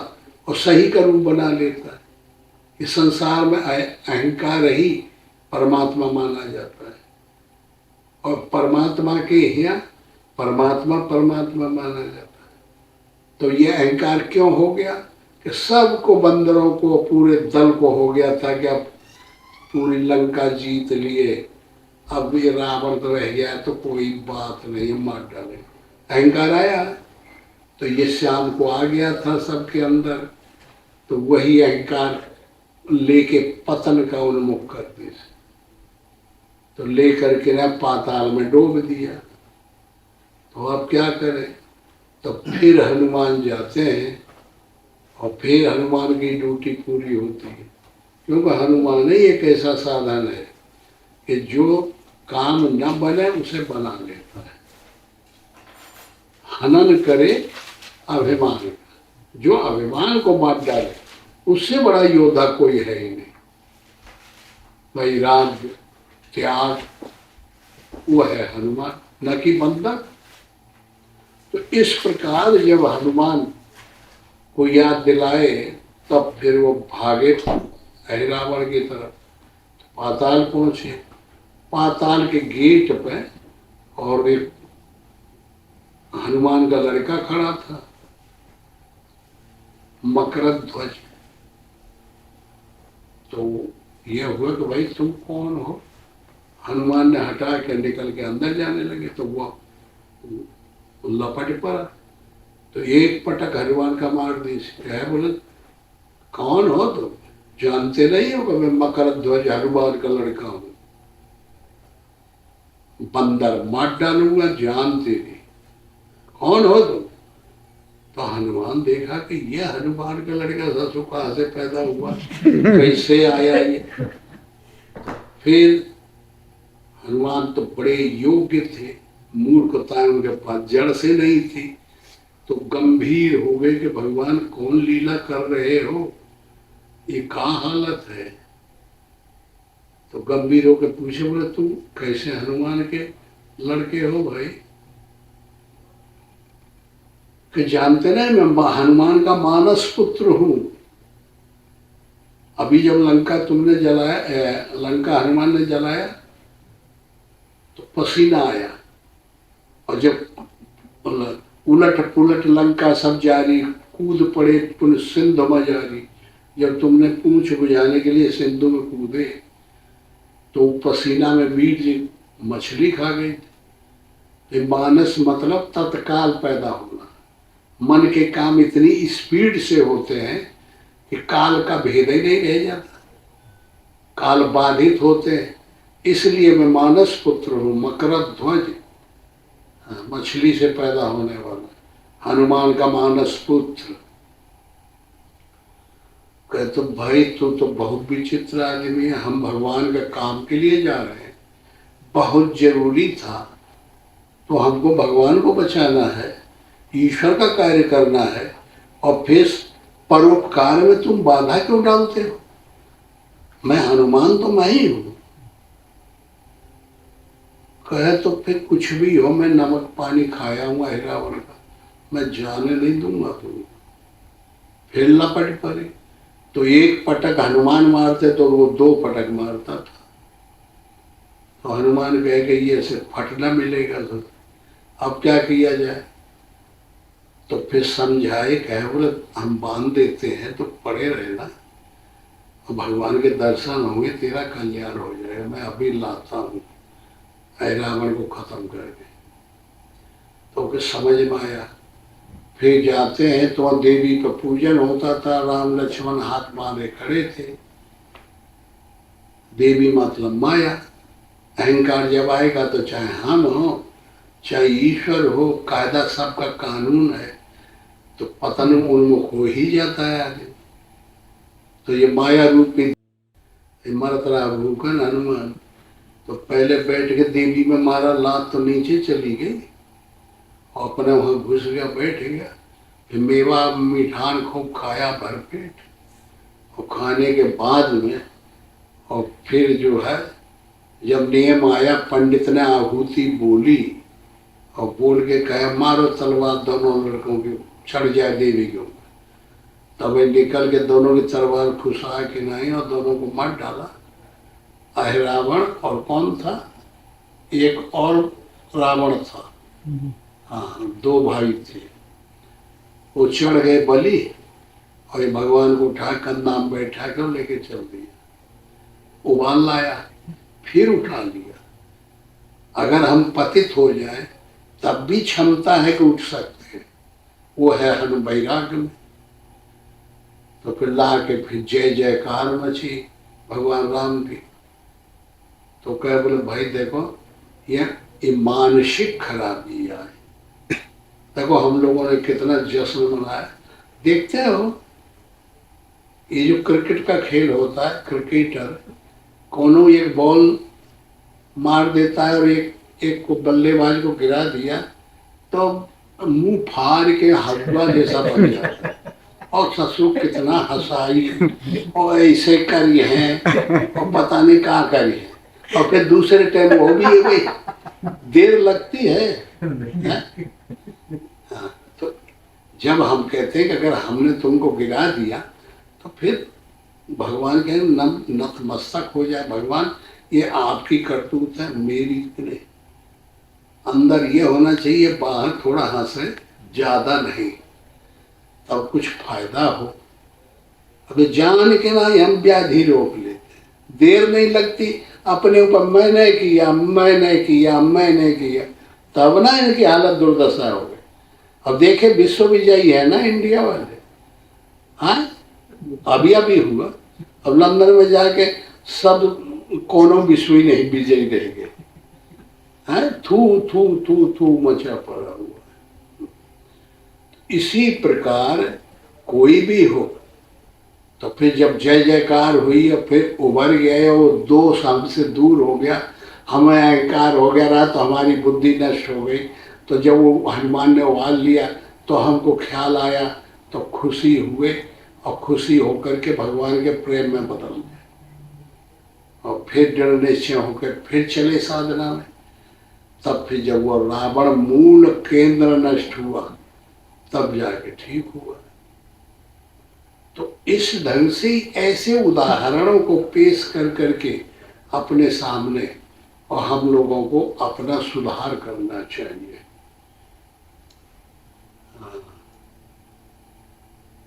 और सही का रूप बना लेता है। इस संसार में अहंकार ही परमात्मा माना जाता है और परमात्मा के यहाँ परमात्मा परमात्मा माना जाता है। तो ये अहंकार क्यों हो गया कि सबको, बंदरों को, पूरे दल को हो गया था कि अब पूरी लंका जीत लिए, अब ये रावण तो रह गया तो कोई बात नहीं, मार डाले। अहंकार आया तो ये शाम को आ गया था सबके अंदर, तो वही अहंकार लेके पतन का उन्मुख कर दी, तो लेकर के ना पाताल में डूब दिया। तो अब क्या करें, तो फिर हनुमान जाते हैं और फिर हनुमान की ड्यूटी पूरी होती है, क्योंकि हनुमान ही एक ऐसा साधन है कि जो काम न बने उसे बना लेता है। हनन करे अभिमान का, जो अभिमान को मार डाले उससे बड़ा योद्धा कोई है ही नहीं। वैराग्य, त्याग, वो है हनुमान, न कि बंदा। तो इस प्रकार जब हनुमान को याद दिलाए तब फिर वो भागे अहिरावण की तरफ, पाताल पहुंचे। पाताल के गेट पे और एक हनुमान का लड़का खड़ा था, मकरध्वज। तो ये हुआ कि भाई तुम कौन हो? हनुमान ने हटा के निकल के अंदर जाने लगे तो वो लपट पड़ा, तो एक पटक हनुमान का मार दी। क्या बोले कौन हो तुम? जानते नहीं हो कि मैं मकरध्वज हनुमान का लड़का हूं, बंदर मार डालूंगा, जानते नहीं, कौन हो तुम? तो हनुमान देखा कि ये हनुमान का लड़का ससु कहाँ से पैदा हुआ, कैसे आया ये। फिर हनुमान तो बड़े योग्य थे, मूर्खता उनके पास जड़ से नहीं थी, तो गंभीर हो गए कि भगवान कौन लीला कर रहे हो, ये कहाँ हालत है। तो गंभीर होकर पूछे, बोले तुम कैसे हनुमान के लड़के हो भाई? कि जानते नहीं मैं हनुमान का मानस पुत्र हूं। अभी जब लंका तुमने जलाया, लंका हनुमान ने जलाया तो पसीना आया, और जब उलट पुलट लंका सब जारी, कूद पड़े पुन सिंधु में जारी। जब तुमने पूंछ बुझाने के लिए सिंधु में कूदे तो पसीना में बीज मछली खा गई। तो मानस मतलब तत्काल पैदा होना। मन के काम इतनी स्पीड से होते हैं कि काल का भेद ही नहीं रह जाता, काल बाधित होते हैं। इसलिए मैं मानस पुत्र हूँ, मकरध्वज, मछली से पैदा होने वाला हनुमान का मानस पुत्र। कहते तो भाई तू तो बहुत विचित्र आदमी है, हम भगवान के काम के लिए जा रहे हैं, बहुत जरूरी था, तो हमको भगवान को बचाना है, ईश्वर का कार्य करना है, और फिर परोपकार में तुम बाधा क्यों डालते हो? मैं हनुमान तो मैं ही हूं। कहे तो फिर कुछ भी हो, मैं नमक पानी खाया हूं अहिरावण का, मैं जाने नहीं दूंगा तुम्हें। फिर लपट पड़े, तो एक पटक हनुमान मारते तो वो 2 पटक मारता था। तो हनुमान कहे कि ये से फटना मिलेगा, तो अब क्या किया जाए? तो फिर समझाए, कहे बोले हम बांध देते हैं तो पड़े रहना, तो भगवान के दर्शन होंगे, तेरा कल्याण हो जाएगा, मैं अभी लाता हूँ अहिरावण को खत्म करके। तो फिर समझ में आया। फिर जाते हैं तो देवी का पूजन होता था, राम लक्ष्मण हाथ बांधे खड़े थे। देवी मतलब माया। अहंकार जब आएगा तो चाहे हम हो चाहे ईश्वर हो, कायदा सबका कानून है, तो पतन उन्मुख हो ही जाता है आगे। तो ये माया रूपी मरत रहा भूखन हनुमान, तो पहले बैठ के देवी में मारा लात तो नीचे चली गई और अपने वहां घुस गया, बैठ गया। फिर मेवा मिठान खूब खाया भरपेट, और खाने के बाद में और फिर जो है जब नियम आया, पंडित ने आहुति बोली और बोल के कहा मारो तलवार दोनों लड़कों की, चढ़ जाए देवी के ऊपर। तब निकल के दोनों की तलवार खुशा के नहीं और दोनों को मार डाला। रावण और कौन था, एक और रावण था, हाँ 2 भाई थे। वो चढ़ गए बलि और ये भगवान को उठा कंधा में बैठा कर लेके चल दिया, उबाल लाया, फिर उठा लिया। अगर हम पतित हो जाए तब भी क्षमता है कि उठ सकते हैं, वो है हनु वैराग्य में। तो फिर ला के फिर जय जयकार मची भगवान राम की। तो कह बोले भाई देखो ये मानसिक खराबी है। देखो हम लोगों ने कितना जश्न मनाया, देखते हो ये जो क्रिकेट का खेल होता है, क्रिकेटर कोनो एक बॉल मार देता है और एक को बल्लेबाज को गिरा दिया तो मुंह फाड़ के हलवा जैसा बन जाता है, और ससुर कितना हंसाई और ऐसे करी है और पता नहीं कहाँ करी है, और फिर दूसरे टाइम वो भी है भाई, देर लगती है। हाँ, तो जब हम कहते हैं कि अगर हमने तुमको गिरा दिया तो फिर भगवान के नतमस्तक हो जाए, भगवान ये आपकी करतूत है, मेरी नहीं। अंदर ये होना चाहिए, बाहर थोड़ा हंसे, ज्यादा नहीं, तब कुछ फायदा हो। अभी जान के ना हम व्याधि रोक लेते, देर नहीं लगती, अपने ऊपर मैंने किया मैंने किया मैंने किया, तब ना इनकी हालत दुर्दशा हो गई। अब देखे विश्व विजयी है ना इंडिया वाले, हाँ अभी हुआ, अब लंदन में जाके सब कोनो विश्व ही नहीं विजयी रह गए, हैं थू थू थू थू मचा पड़ा हुआ। इसी प्रकार कोई भी हो तो फिर जब जय जयकार हुई और फिर उभर गए और 2 हमसे दूर हो गया, हमें अहंकार हो गया रहा, तो हमारी बुद्धि नष्ट हो गई। तो जब वो हनुमान ने उबाल लिया तो हमको ख्याल आया, तो खुशी हुए और खुशी होकर के भगवान के प्रेम में बदल गए, और फिर दृढ़ निश्चय होकर फिर चले साधना में। तब फिर जब वो रावण मूल केंद्र नष्ट हुआ तब जाके ठीक हुआ। तो इस ढंग से ऐसे उदाहरणों को पेश कर करके अपने सामने और हम लोगों को अपना सुधार करना चाहिए।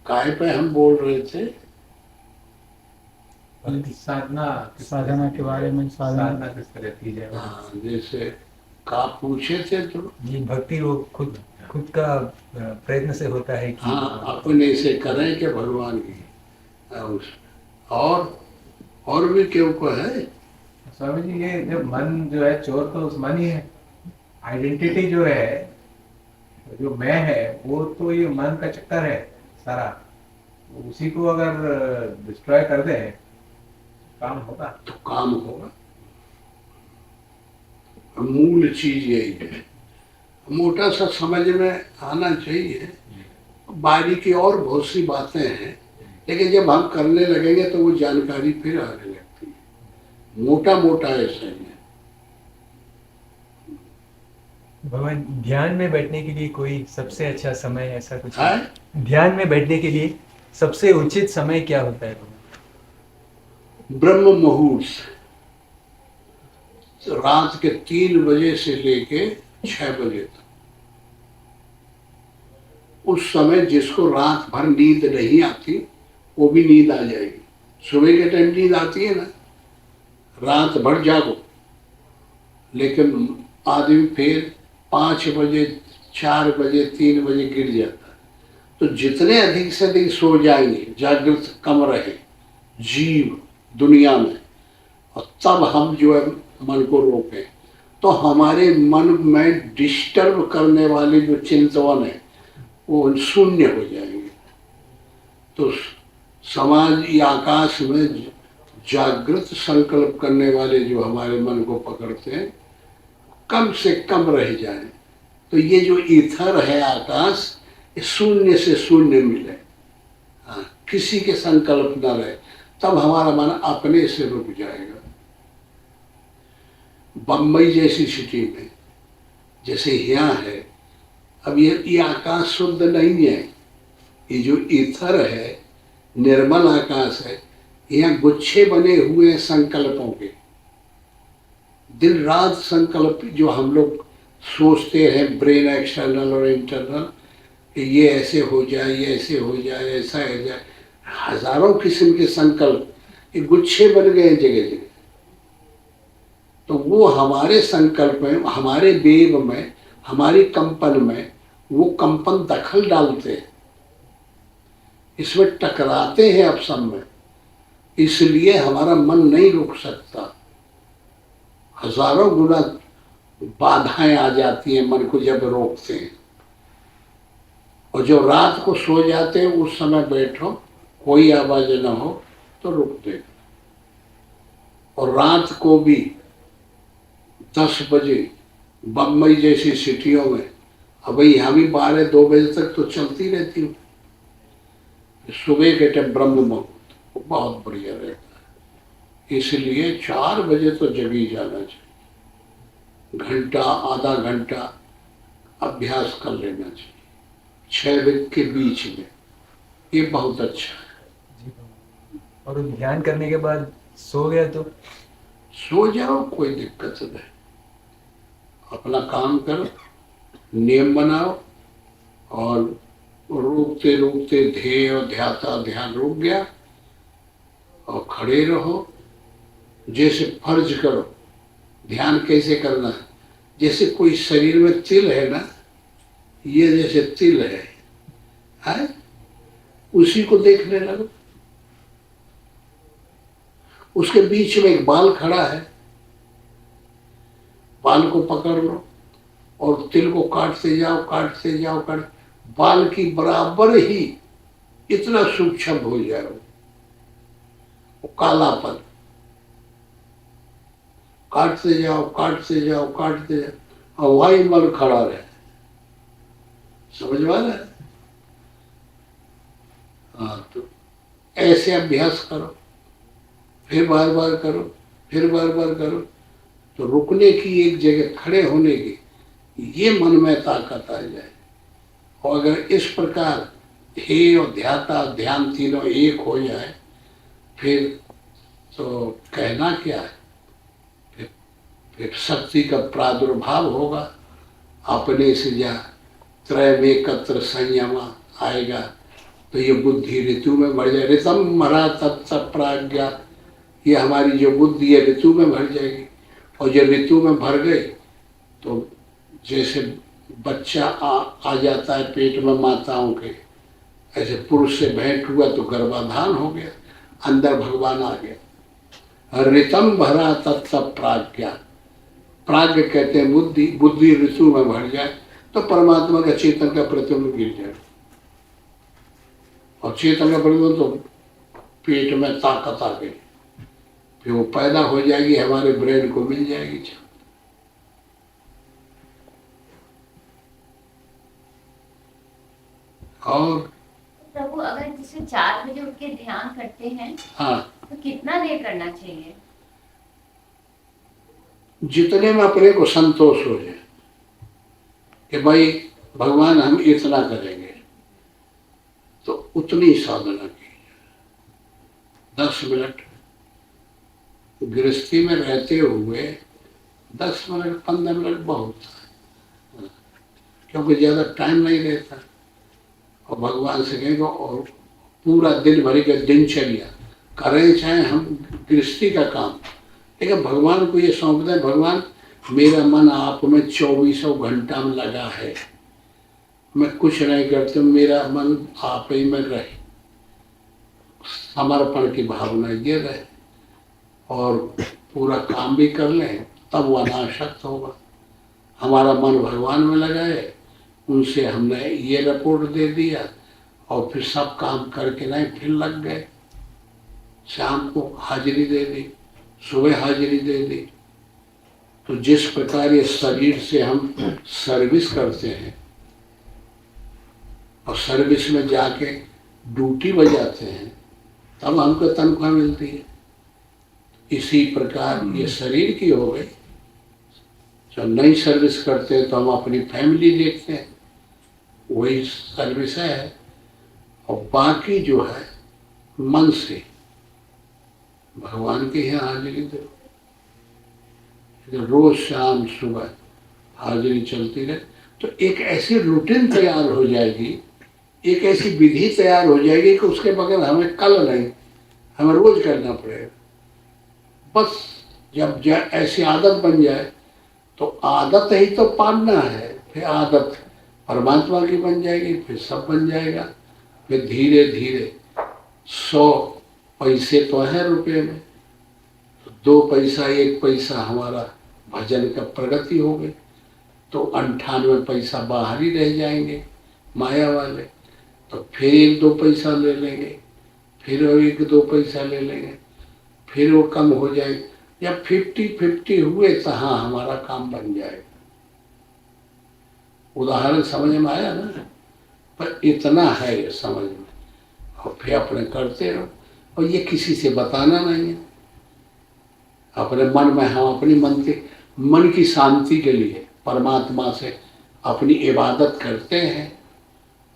काय पे हम बोल रहे थे, साधना के बारे में, साधना किस तरह की जाए। हाँ जैसे का पूछे थे तो ये भक्ति वो खुद का प्रयत्न से होता है कि हाँ अपने से करें कि भगवान की और भी क्यों को है। स्वामी जी ये जब मन जो है चोर तो उस मन ही है, आइडेंटिटी जो है, जो मैं है वो तो ये मन का चक्कर है सारा, उसी को अगर डिस्ट्रॉय कर दे काम होगा, तो काम होगा। मूल चीज यही है, मोटा सा समझ में आना चाहिए। बारीकी और बहुत सी बातें हैं, लेकिन जब हम करने लगेंगे तो वो जानकारी फिर आने लगती है। मोटा मोटा ऐसा ही है। भगवान ब्ध्यान में बैठने के लिए कोई सबसे अच्छा समय ऐसा कुछ है? ध्यान में बैठने के लिए सबसे उचित समय क्या होता है? ब्रह्म मुहूर्त, रात के 3 बजे से लेके 6 बजे तक। उस समय जिसको रात भर नींद नहीं आती वो भी नींद आ जाएगी। सुबह के टाइम नींद आती है ना, रात भर जागो, लेकिन आदमी फिर 5 बजे 4 बजे 3 बजे गिर जाता है। तो जितने अधिक से अधिक सो जाएंगे, जागृत कम रहे जीव दुनिया में, और तब हम जो है मन को रोकें, तो हमारे मन में डिस्टर्ब करने वाले जो चिंतन है वो शून्य हो जाएंगे। तो समाज या आकाश में जागृत संकल्प करने वाले जो हमारे मन को पकड़ते हैं कम से कम रह जाए, तो ये जो ईथर है आकाश, ये शून्य से शून्य मिले, हाँ, किसी के संकल्प न रहे, तब हमारा मन अपने से रुक जाएगा। बम्बई जैसी सिटी में जैसे यहाँ है, अब ये आकाश शुद्ध नहीं है, ये जो ईथर है निर्मल आकाश है, यहाँ गुच्छे बने हुए हैं संकल्पों के। दिन रात संकल्प जो हम लोग सोचते हैं, ब्रेन एक्सटर्नल और इंटरनल, ये ऐसे हो जाए, ये ऐसे हो जाए, ऐसा हो जाए, हजारों किस्म के संकल्प, ये गुच्छे बन गए जगह जगह। तो वो हमारे संकल्प में, हमारे वेव में, हमारी कंपन में वो कंपन दखल डालते हैं, इसमें टकराते हैं अब सब में, इसलिए हमारा मन नहीं रुक सकता। हजारों गुना बाधाएं आ जाती हैं मन को जब रोकते हैं। और जो रात को सो जाते हैं उस समय बैठो, कोई आवाज न हो तो रुक दे। और रात को भी 10 बजे बम्बई जैसी सिटियों में, अब यहाँ भी 12-2 बजे तक तो चलती रहती हूँ। सुबह के टाइम ब्रह्म मुहूर्त वो बहुत बढ़िया रहता है, इसलिए 4 बजे तो जगी जाना चाहिए। घंटा आधा घंटा अभ्यास कर लेना चाहिए 6 बजे के बीच में, ये बहुत अच्छा है। और ध्यान करने के बाद सो गया तो सो जाओ, कोई दिक्कत नहीं, अपना काम करो, नियम बनाओ, और रोकते रोकते ध्येय और ध्याता ध्यान रुक गया और खड़े रहो। जैसे फर्ज करो, ध्यान कैसे करना है, जैसे कोई शरीर में तिल है ना, ये जैसे तिल है, उसी को देखने लगो। उसके बीच में एक बाल खड़ा है, बाल को पकड़ लो और तिल को काटते जाओ, काटते जाओ, बाल की बराबर ही इतना सूक्ष्म हो जाए वो कालापन, काटते जाओ, काटते जाओ, काटते जाओ, और वही मन खड़ा रहे। समझ में आ रहा है? हाँ, तो ऐसे अभ्यास करो, फिर बार बार करो, फिर बार बार करो, तो रुकने की एक जगह, खड़े होने की ये मन में ताकत आ जाए। और अगर इस प्रकार ध्येय और ध्याता ध्यान तीनों एक हो जाए, फिर तो कहना क्या है, फिर शक्ति का प्रादुर्भाव होगा अपने से। जा त्रयमेकत्र संयम आएगा तो ये बुद्धि ऋतु में भर जाए। ऋतम मरा तत्व प्राज्ञा, ये हमारी जो बुद्धि है ऋतु में भर जाएगी। और जब ऋतु में भर गई तो जैसे बच्चा आ जाता है पेट में माताओं के, ऐसे पुरुष से भेंट हुआ तो गर्भाधान हो गया, अंदर भगवान आ गया। ऋतम भरा तत्व प्राज्ञा, प्राज्ञ कहते हैं बुद्धि, बुद्धि ऋतु में भर जाए तो परमात्मा का चेतन का प्रतिबिंब गिर जाए। और चेतन का प्रतिबिंब तो पेट में ताकत आ गई, फिर वो पैदा हो जाएगी, हमारे ब्रेन को मिल जाएगी। और प्रभु, अगर जैसे 4 बजे उठ के ध्यान करते हैं, हाँ, तो कितना देर करना चाहिए? जितने में अपने को संतोष हो जाए कि भाई भगवान हम इतना करेंगे, तो उतनी साधना की। 10 मिनट गृहस्थी में रहते हुए 10 मिनट 15 मिनट बहुत, क्योंकि ज्यादा टाइम नहीं रहता। और भगवान से कहेंगे, और पूरा दिन भर का दिनचर्या करें, चाहे हम गृहस्थी का काम, लेकिन भगवान को ये सौंप दें, भगवान मेरा मन आप में 24 घंटा में लगा है, मैं कुछ नहीं करती हूँ, मेरा मन आप ही में रहे, समर्पण की भावना ये रहे, और पूरा काम भी कर लें, तब वो अनासक्त होगा। हमारा मन भगवान में लगा है, उनसे हमने ये रिपोर्ट दे दिया, और फिर सब काम करके नहीं फिर लग गए। शाम को हाजिरी दे दी, सुबह हाजिरी दे दी। तो जिस प्रकार ये शरीर से हम सर्विस करते हैं और सर्विस में जाके ड्यूटी बजाते हैं, तब हमको तनख्वाह मिलती है। इसी प्रकार ये शरीर की हो गई। जब नई सर्विस करते हैं तो हम अपनी फैमिली देखते हैं, वही सर्विस है। और बाकी जो है मन से भगवान के यहाँ हाजिरी दो। रोज शाम सुबह हाजिरी चलती रहे तो एक ऐसी रूटीन तैयार हो जाएगी, एक ऐसी विधि तैयार हो जाएगी कि उसके बगैर हमें कल नहीं, हमें रोज करना पड़ेगा। बस जब ऐसी आदत बन जाए तो आदत ही तो पालना है, फिर आदत परमात्मा की बन जाएगी, फिर सब बन जाएगा। फिर धीरे धीरे 100 पैसे तो हैं रुपये में, 2 पैसा 1 पैसा हमारा भजन का प्रगति हो गई, तो 98 पैसा बाहर ही रह जाएंगे माया वाले। तो फिर 1-2 पैसा ले लेंगे, फिर 1-2 पैसा ले लेंगे, फिर वो कम हो जाएगा। जब 50-50 हुए तो हाँ हमारा काम बन जाएगा। उदाहरण समझ में आया ना? पर इतना है ये समझ में, और फिर अपने करते रहो। और ये किसी से बताना नहीं है, अपने मन में हम अपनी मन की शांति के लिए परमात्मा से अपनी इबादत करते हैं,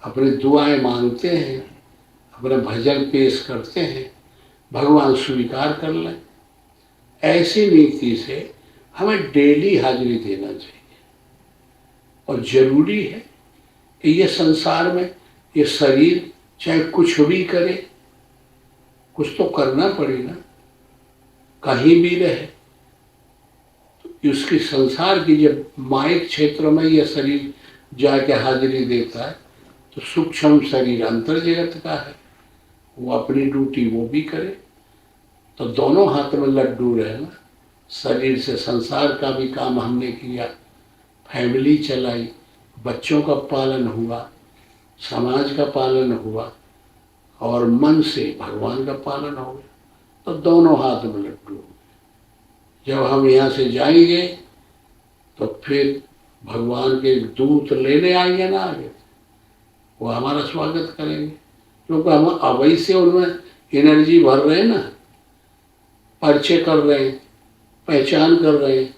अपनी दुआएं मांगते हैं, अपने भजन पेश करते हैं, भगवान स्वीकार कर लें। ऐसी नीति से हमें डेली हाजिरी देना चाहिए। और जरूरी है कि ये संसार में ये शरीर चाहे कुछ भी करे, कुछ तो करना पड़े ना, कहीं भी रहे। तो उसकी संसार की जब माइक क्षेत्र में यह शरीर जाके हाजिरी देता है तो सूक्ष्म शरीर अंतर जगत का है, वो अपनी ड्यूटी वो भी करे। तो दोनों हाथ में लड्डू रहे ना, शरीर से संसार का भी काम हमने किया, फैमिली चलाई, बच्चों का पालन हुआ, समाज का पालन हुआ, और मन से भगवान का पालन हो गया, तो दोनों हाथ में लड्डू हो गए। जब हम यहाँ से जाएंगे तो फिर भगवान के दूत लेने आएंगे ना आगे, वो हमारा स्वागत करेंगे, क्योंकि हम अवैध से उनमें एनर्जी भर रहे हैं ना, परिचय कर रहे हैं, पहचान कर रहे हैं।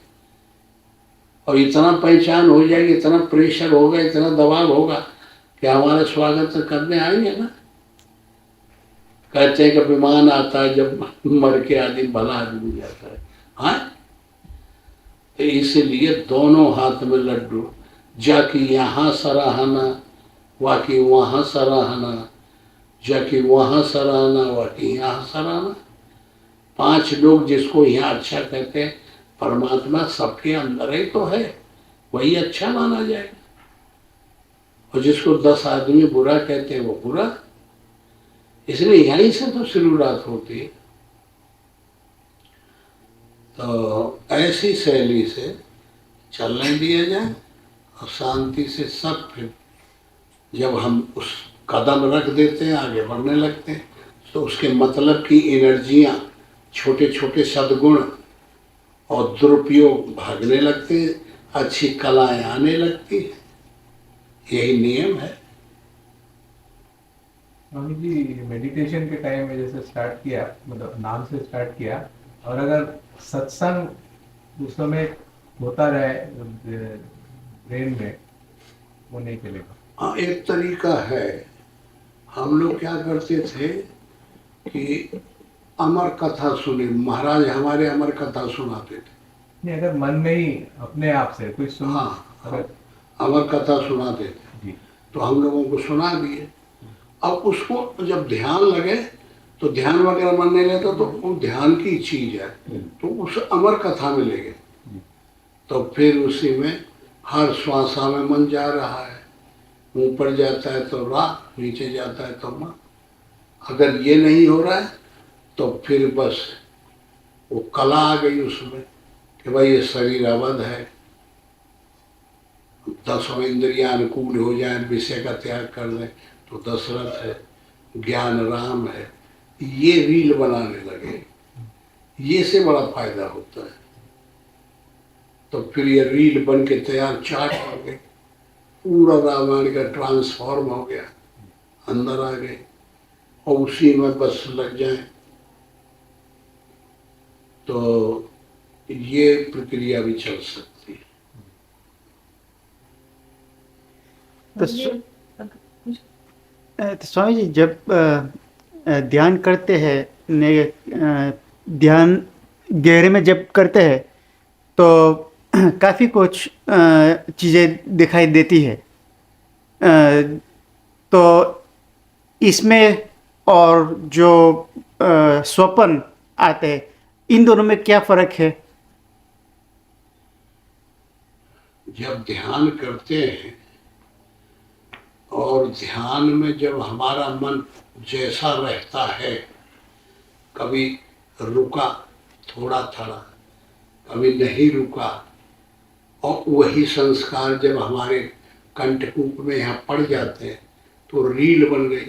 और इतना पहचान हो जाएगी, इतना प्रेशर होगा, इतना दबाव होगा कि हमारा स्वागत करने आएंगे ना। कहते हैं कि विमान आता है जब मर के आदमी भला आदमी जाता है। हाँ, तो इसलिए दोनों हाथ में लड्डू, जाकि यहाँ सराहना वाकई वहाँ सराहना, जाकि वहाँ सराहना वाकई यहाँ सराहना। 5 लोग जिसको यहाँ अच्छा कहते हैं, परमात्मा सबके अंदर ही तो है, वही अच्छा माना जाएगा। और जिसको 10 आदमी बुरा कहते हैं वो बुरा। इसलिए यहीं से तो शुरुआत होती है। तो ऐसी शैली से चलने दिया जाए और शांति से सब। फिर जब हम उस कदम रख देते हैं, आगे बढ़ने लगते हैं, तो उसके मतलब की एनर्जियाँ, छोटे छोटे सद्गुण और दुरुपयोग भागने लगते हैं, अच्छी कलाएं आने लगती हैं। यही नियम है। स्वामी जी, मेडिटेशन के टाइम में जैसे स्टार्ट किया, मतलब नाम से स्टार्ट किया, और अगर सत्संग उस समय होता रहे ब्रेन में, वो नहीं चलेगा। हाँ, एक तरीका है। हम लोग क्या करते थे कि अमर कथा सुने, महाराज हमारे अमर कथा सुनाते थे। नहीं, अगर मन में ही अपने आप से कोई सुन, हाँ, अगर अमर कथा सुनाते थे जी, तो हम लोगों को सुना दिए। अब उसको जब ध्यान लगे तो ध्यान वगैरह मन नहीं लेता, तो वो ध्यान की चीज है, तो उस अमर कथा में ले गए। तो फिर उसी में हर श्वासा में मन जा रहा है, ऊपर जाता है तो रा, नीचे जाता है तो माँ। अगर ये नहीं हो रहा है तो फिर बस वो कला आ गई उसमें कि भाई ये शरीर अवध है, 10 इंद्रियां अनुकूल हो जाए, विषय का त्याग कर दें तो दशरथ है, ज्ञान राम है, ये रील बनाने लगे, ये से बड़ा फायदा होता है। तो फिर ये रील बन के तैयार, चार्ट हो गए, पूरा रामायण का ट्रांसफॉर्म हो गया, अंदर आ गए और उसी में बस लग जाए। तो ये प्रक्रिया भी चल सकती है। तो स्वामी जी, जब ध्यान करते हैं, ध्यान गहरे में जब करते हैं तो काफ़ी कुछ चीज़ें दिखाई देती है। तो इसमें और जो स्वप्न आते हैं, इन दोनों में क्या फ़र्क है? जब ध्यान करते हैं और ध्यान में जब हमारा मन जैसा रहता है, कभी रुका थोड़ा थोड़ा, कभी नहीं रुका, और वही संस्कार जब हमारे कंठकूप में यहाँ पड़ जाते हैं तो रील बन गई।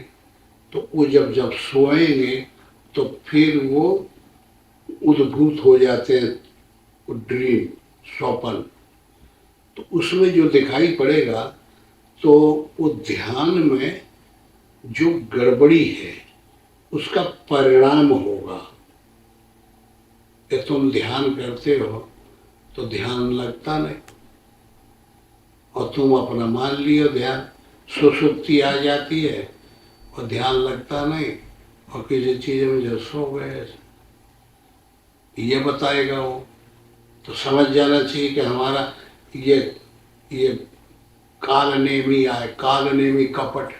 तो वो जब जब सोएंगे तो फिर वो उद्भूत हो जाते हैं, वो ड्रीम, स्वप्न। तो उसमें जो दिखाई पड़ेगा तो वो ध्यान में जो गड़बड़ी है उसका परिणाम होगा। कि तुम ध्यान करते हो तो ध्यान लगता नहीं, और तुम अपना मान लियो ध्यान, सुसुप्ति आ जाती है और ध्यान लगता नहीं, और किसी चीज में जो सो गए, ये बताएगा वो। तो समझ जाना चाहिए कि हमारा ये कालनेमी आए, कालनेमी कपट,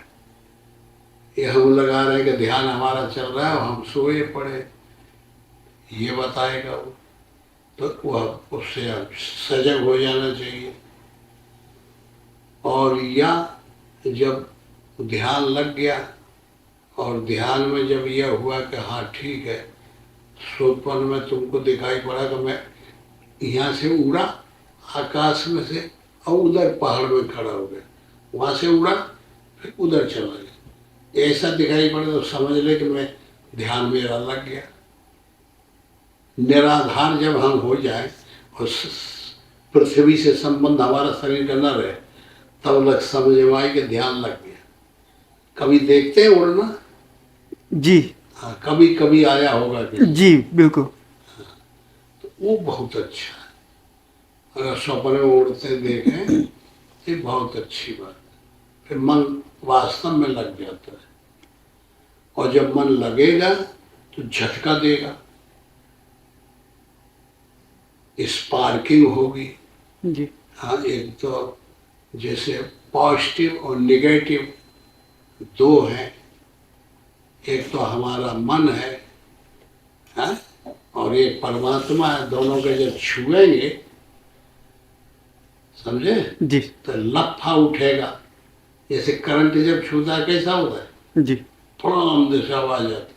ये हम लगा रहे हैं कि ध्यान हमारा चल रहा है और हम सोए पड़े, ये बताएगा वो। तो वह उससे सजग हो जाना चाहिए। और या जब ध्यान लग गया और ध्यान में जब यह हुआ कि हाँ ठीक है, स्वप्न में तुमको दिखाई पड़ा कि मैं यहाँ से उड़ा आकाश में से और उधर पहाड़ में खड़ा हो गया, वहाँ से उड़ा फिर उधर चला गया, ऐसा दिखाई पड़ा तो समझ ले कि मैं ध्यान मेरा लग गया। निराधार जब हम हो जाए और पृथ्वी से संबंध हमारा शरीर का न रहे, तब लग समझ में आए कि ध्यान लग गया। कभी देखते हैं उड़ना? जी हाँ, कभी कभी आया होगा कि जी बिल्कुल। तो वो बहुत अच्छा है। अगर सपने में उड़ते देखें ये बहुत अच्छी बात है। फिर मन वास्तव में लग जाता है, और जब मन लगेगा तो झटका देगा, स्पार्किंग होगी। जी हाँ, एक तो जैसे पॉजिटिव और निगेटिव दो हैं, एक तो हमारा मन है, हाँ? और एक परमात्मा है। दोनों के जब छुएंगे, समझे, जी तो लफा उठेगा। जैसे करंट जब छूता है कैसा होता है, जी थोड़ा अंदर से आवाज आती,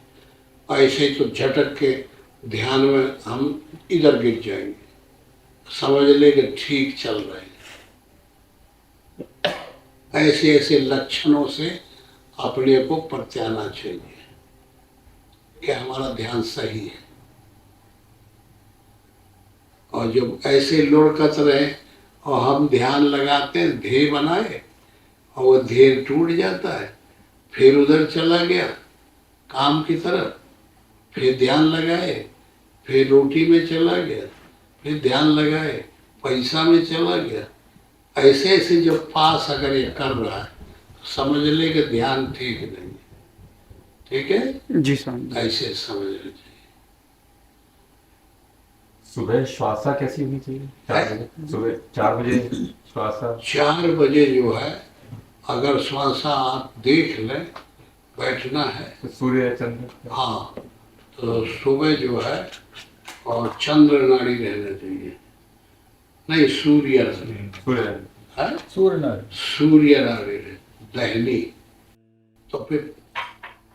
ऐसे ही तो झटक के ध्यान में हम इधर गिर जाएंगे, समझ ले कि ठीक चल रहे हैं। ऐसे ऐसे लक्षणों से अपने को परत्याना चाहिए कि हमारा ध्यान सही है। और जब ऐसे लुढ़कत रहे और हम ध्यान लगाते हैं, ध्येय बनाए और वो ध्येय टूट जाता है, फिर उधर चला गया काम की तरफ, फिर ध्यान लगाए, फिर रोटी में चला गया, फिर ध्यान लगाए, पैसा में चला गया। ऐसे ऐसे जब पास अगर ये कर रहा है तो समझ ले कि ध्यान ठीक नहीं है। ठीक है, जी स्वामी। ऐसे समझना चाहिए। सुबह श्वासा कैसी होनी चाहिए? 4 बजे, सुबह 4 बजे श्वासा। 4 बजे जो है, अगर श्वासा आप देख लें, बैठना है, तो सूर्य चंद्र। हाँ, तो सुबह जो है और चंद्र नाड़ी रहना चाहिए, नहीं सूर्य नाड़ी, सूर्य है सूर्य सूर्य नाड़ी रहे, दहनी। तो फिर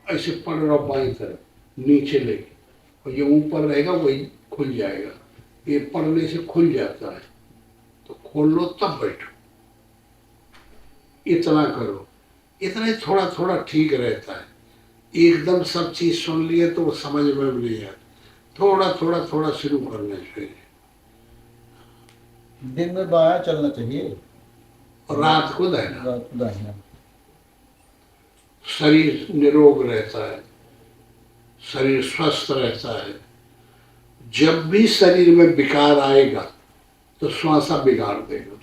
ऐसे पड़ रहा बाई तरफ नीचे लेके, और ये ऊपर रहेगा वही खुल जाएगा। ये पड़ने से खुल जाता है, तो खोल लो तब बैठो। इतना करो, इतना ही थोड़ा थोड़ा ठीक रहता है। एकदम सब चीज सुन लिए तो वो समझ में भी नहीं आता, थोड़ा थोड़ा थोड़ा शुरू करना चाहिए। दिन में बायां चलना चाहिए और रात को दाहिना। रात को दाहिना। शरीर निरोग रहता है, शरीर स्वस्थ रहता है। जब भी शरीर में विकार आएगा तो श्वासा बिगाड़ देगा,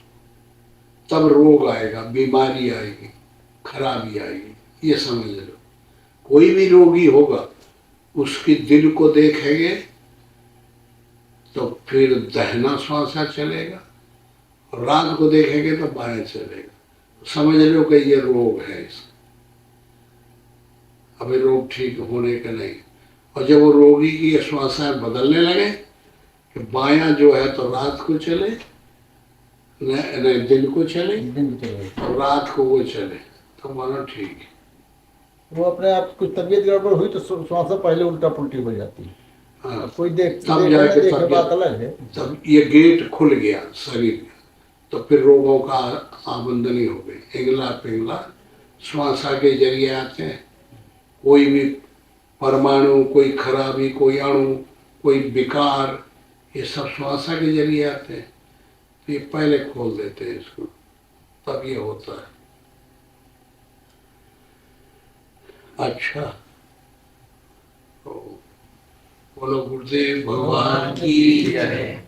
तब रोग आएगा, बीमारी आएगी, खराबी आएगी। ये समझ लो, कोई भी रोगी होगा उसकी दिल को देखेंगे तो फिर दाहिना श्वासा चलेगा, और रात को देखेंगे तो बायां चलेगा। समझ लो कि ये रोग है इसका, अभी रोग ठीक होने का नहीं। और जब वो रोगी की श्वासाएं बदलने लगे कि बायां जो है तो रात को चले, नहीं दिन को चले, दिन में चलेगा। और रात को वो चले, तो मानो ठीक है। वो अपने आप कुछ तबीयत गड़बड़ हुई तो श्वासा पहले उल्टा पुल्टी हो जाती है। हाँ, कोई तब जाके देखे बात अलग है। तब ये गेट खुल गया शरीर में, तो फिर रोगों का आमंदनी हो गई। पिघला पिघला श्वासा के जरिए आते हैं। कोई भी परमाणु, कोई खराबी, कोई अणु, कोई विकार, ये सब श्वासा के जरिए आते हैं। तो ये पहले खोल देते हैं इसको, तब ये होता है। अच्छा, तो बोलो गुरुदेव भगवान की जय।